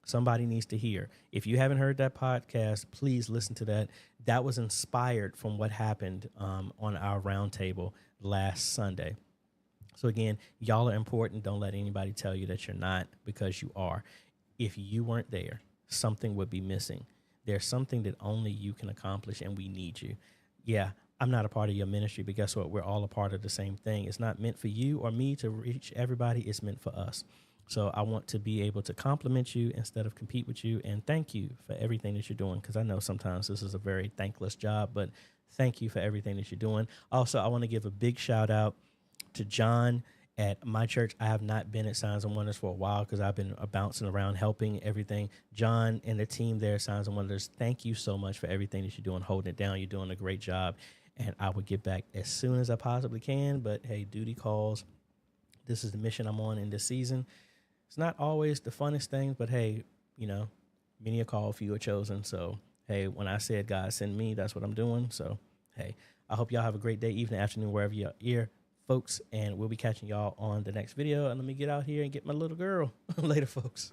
somebody needs to hear. If you haven't heard that podcast, please listen to that. That was inspired from what happened on our roundtable last Sunday. So again, y'all are important. Don't let anybody tell you that you're not, because you are. If you weren't there, something would be missing. There's something that only you can accomplish, and we need you. Yeah, I'm not a part of your ministry, but guess what? We're all a part of the same thing. It's not meant for you or me to reach everybody. It's meant for us. So I want to be able to compliment you instead of compete with you, and thank you for everything that you're doing, because I know sometimes this is a very thankless job, but thank you for everything that you're doing. Also, I want to give a big shout out to John at my church. I have not been at Signs and Wonders for a while because I've been bouncing around helping everything. John and the team there at Signs and Wonders, thank you so much for everything that you're doing, holding it down. You're doing a great job, and I will get back as soon as I possibly can. But hey, duty calls. This is the mission I'm on in this season. It's not always the funnest thing, but hey, you know, many are called, few are chosen. So hey, when I said God send me, that's what I'm doing. So hey, I hope y'all have a great day, evening, afternoon, wherever you're here, folks, and we'll be catching y'all on the next video. And let me get out here and get my little girl. Later, folks.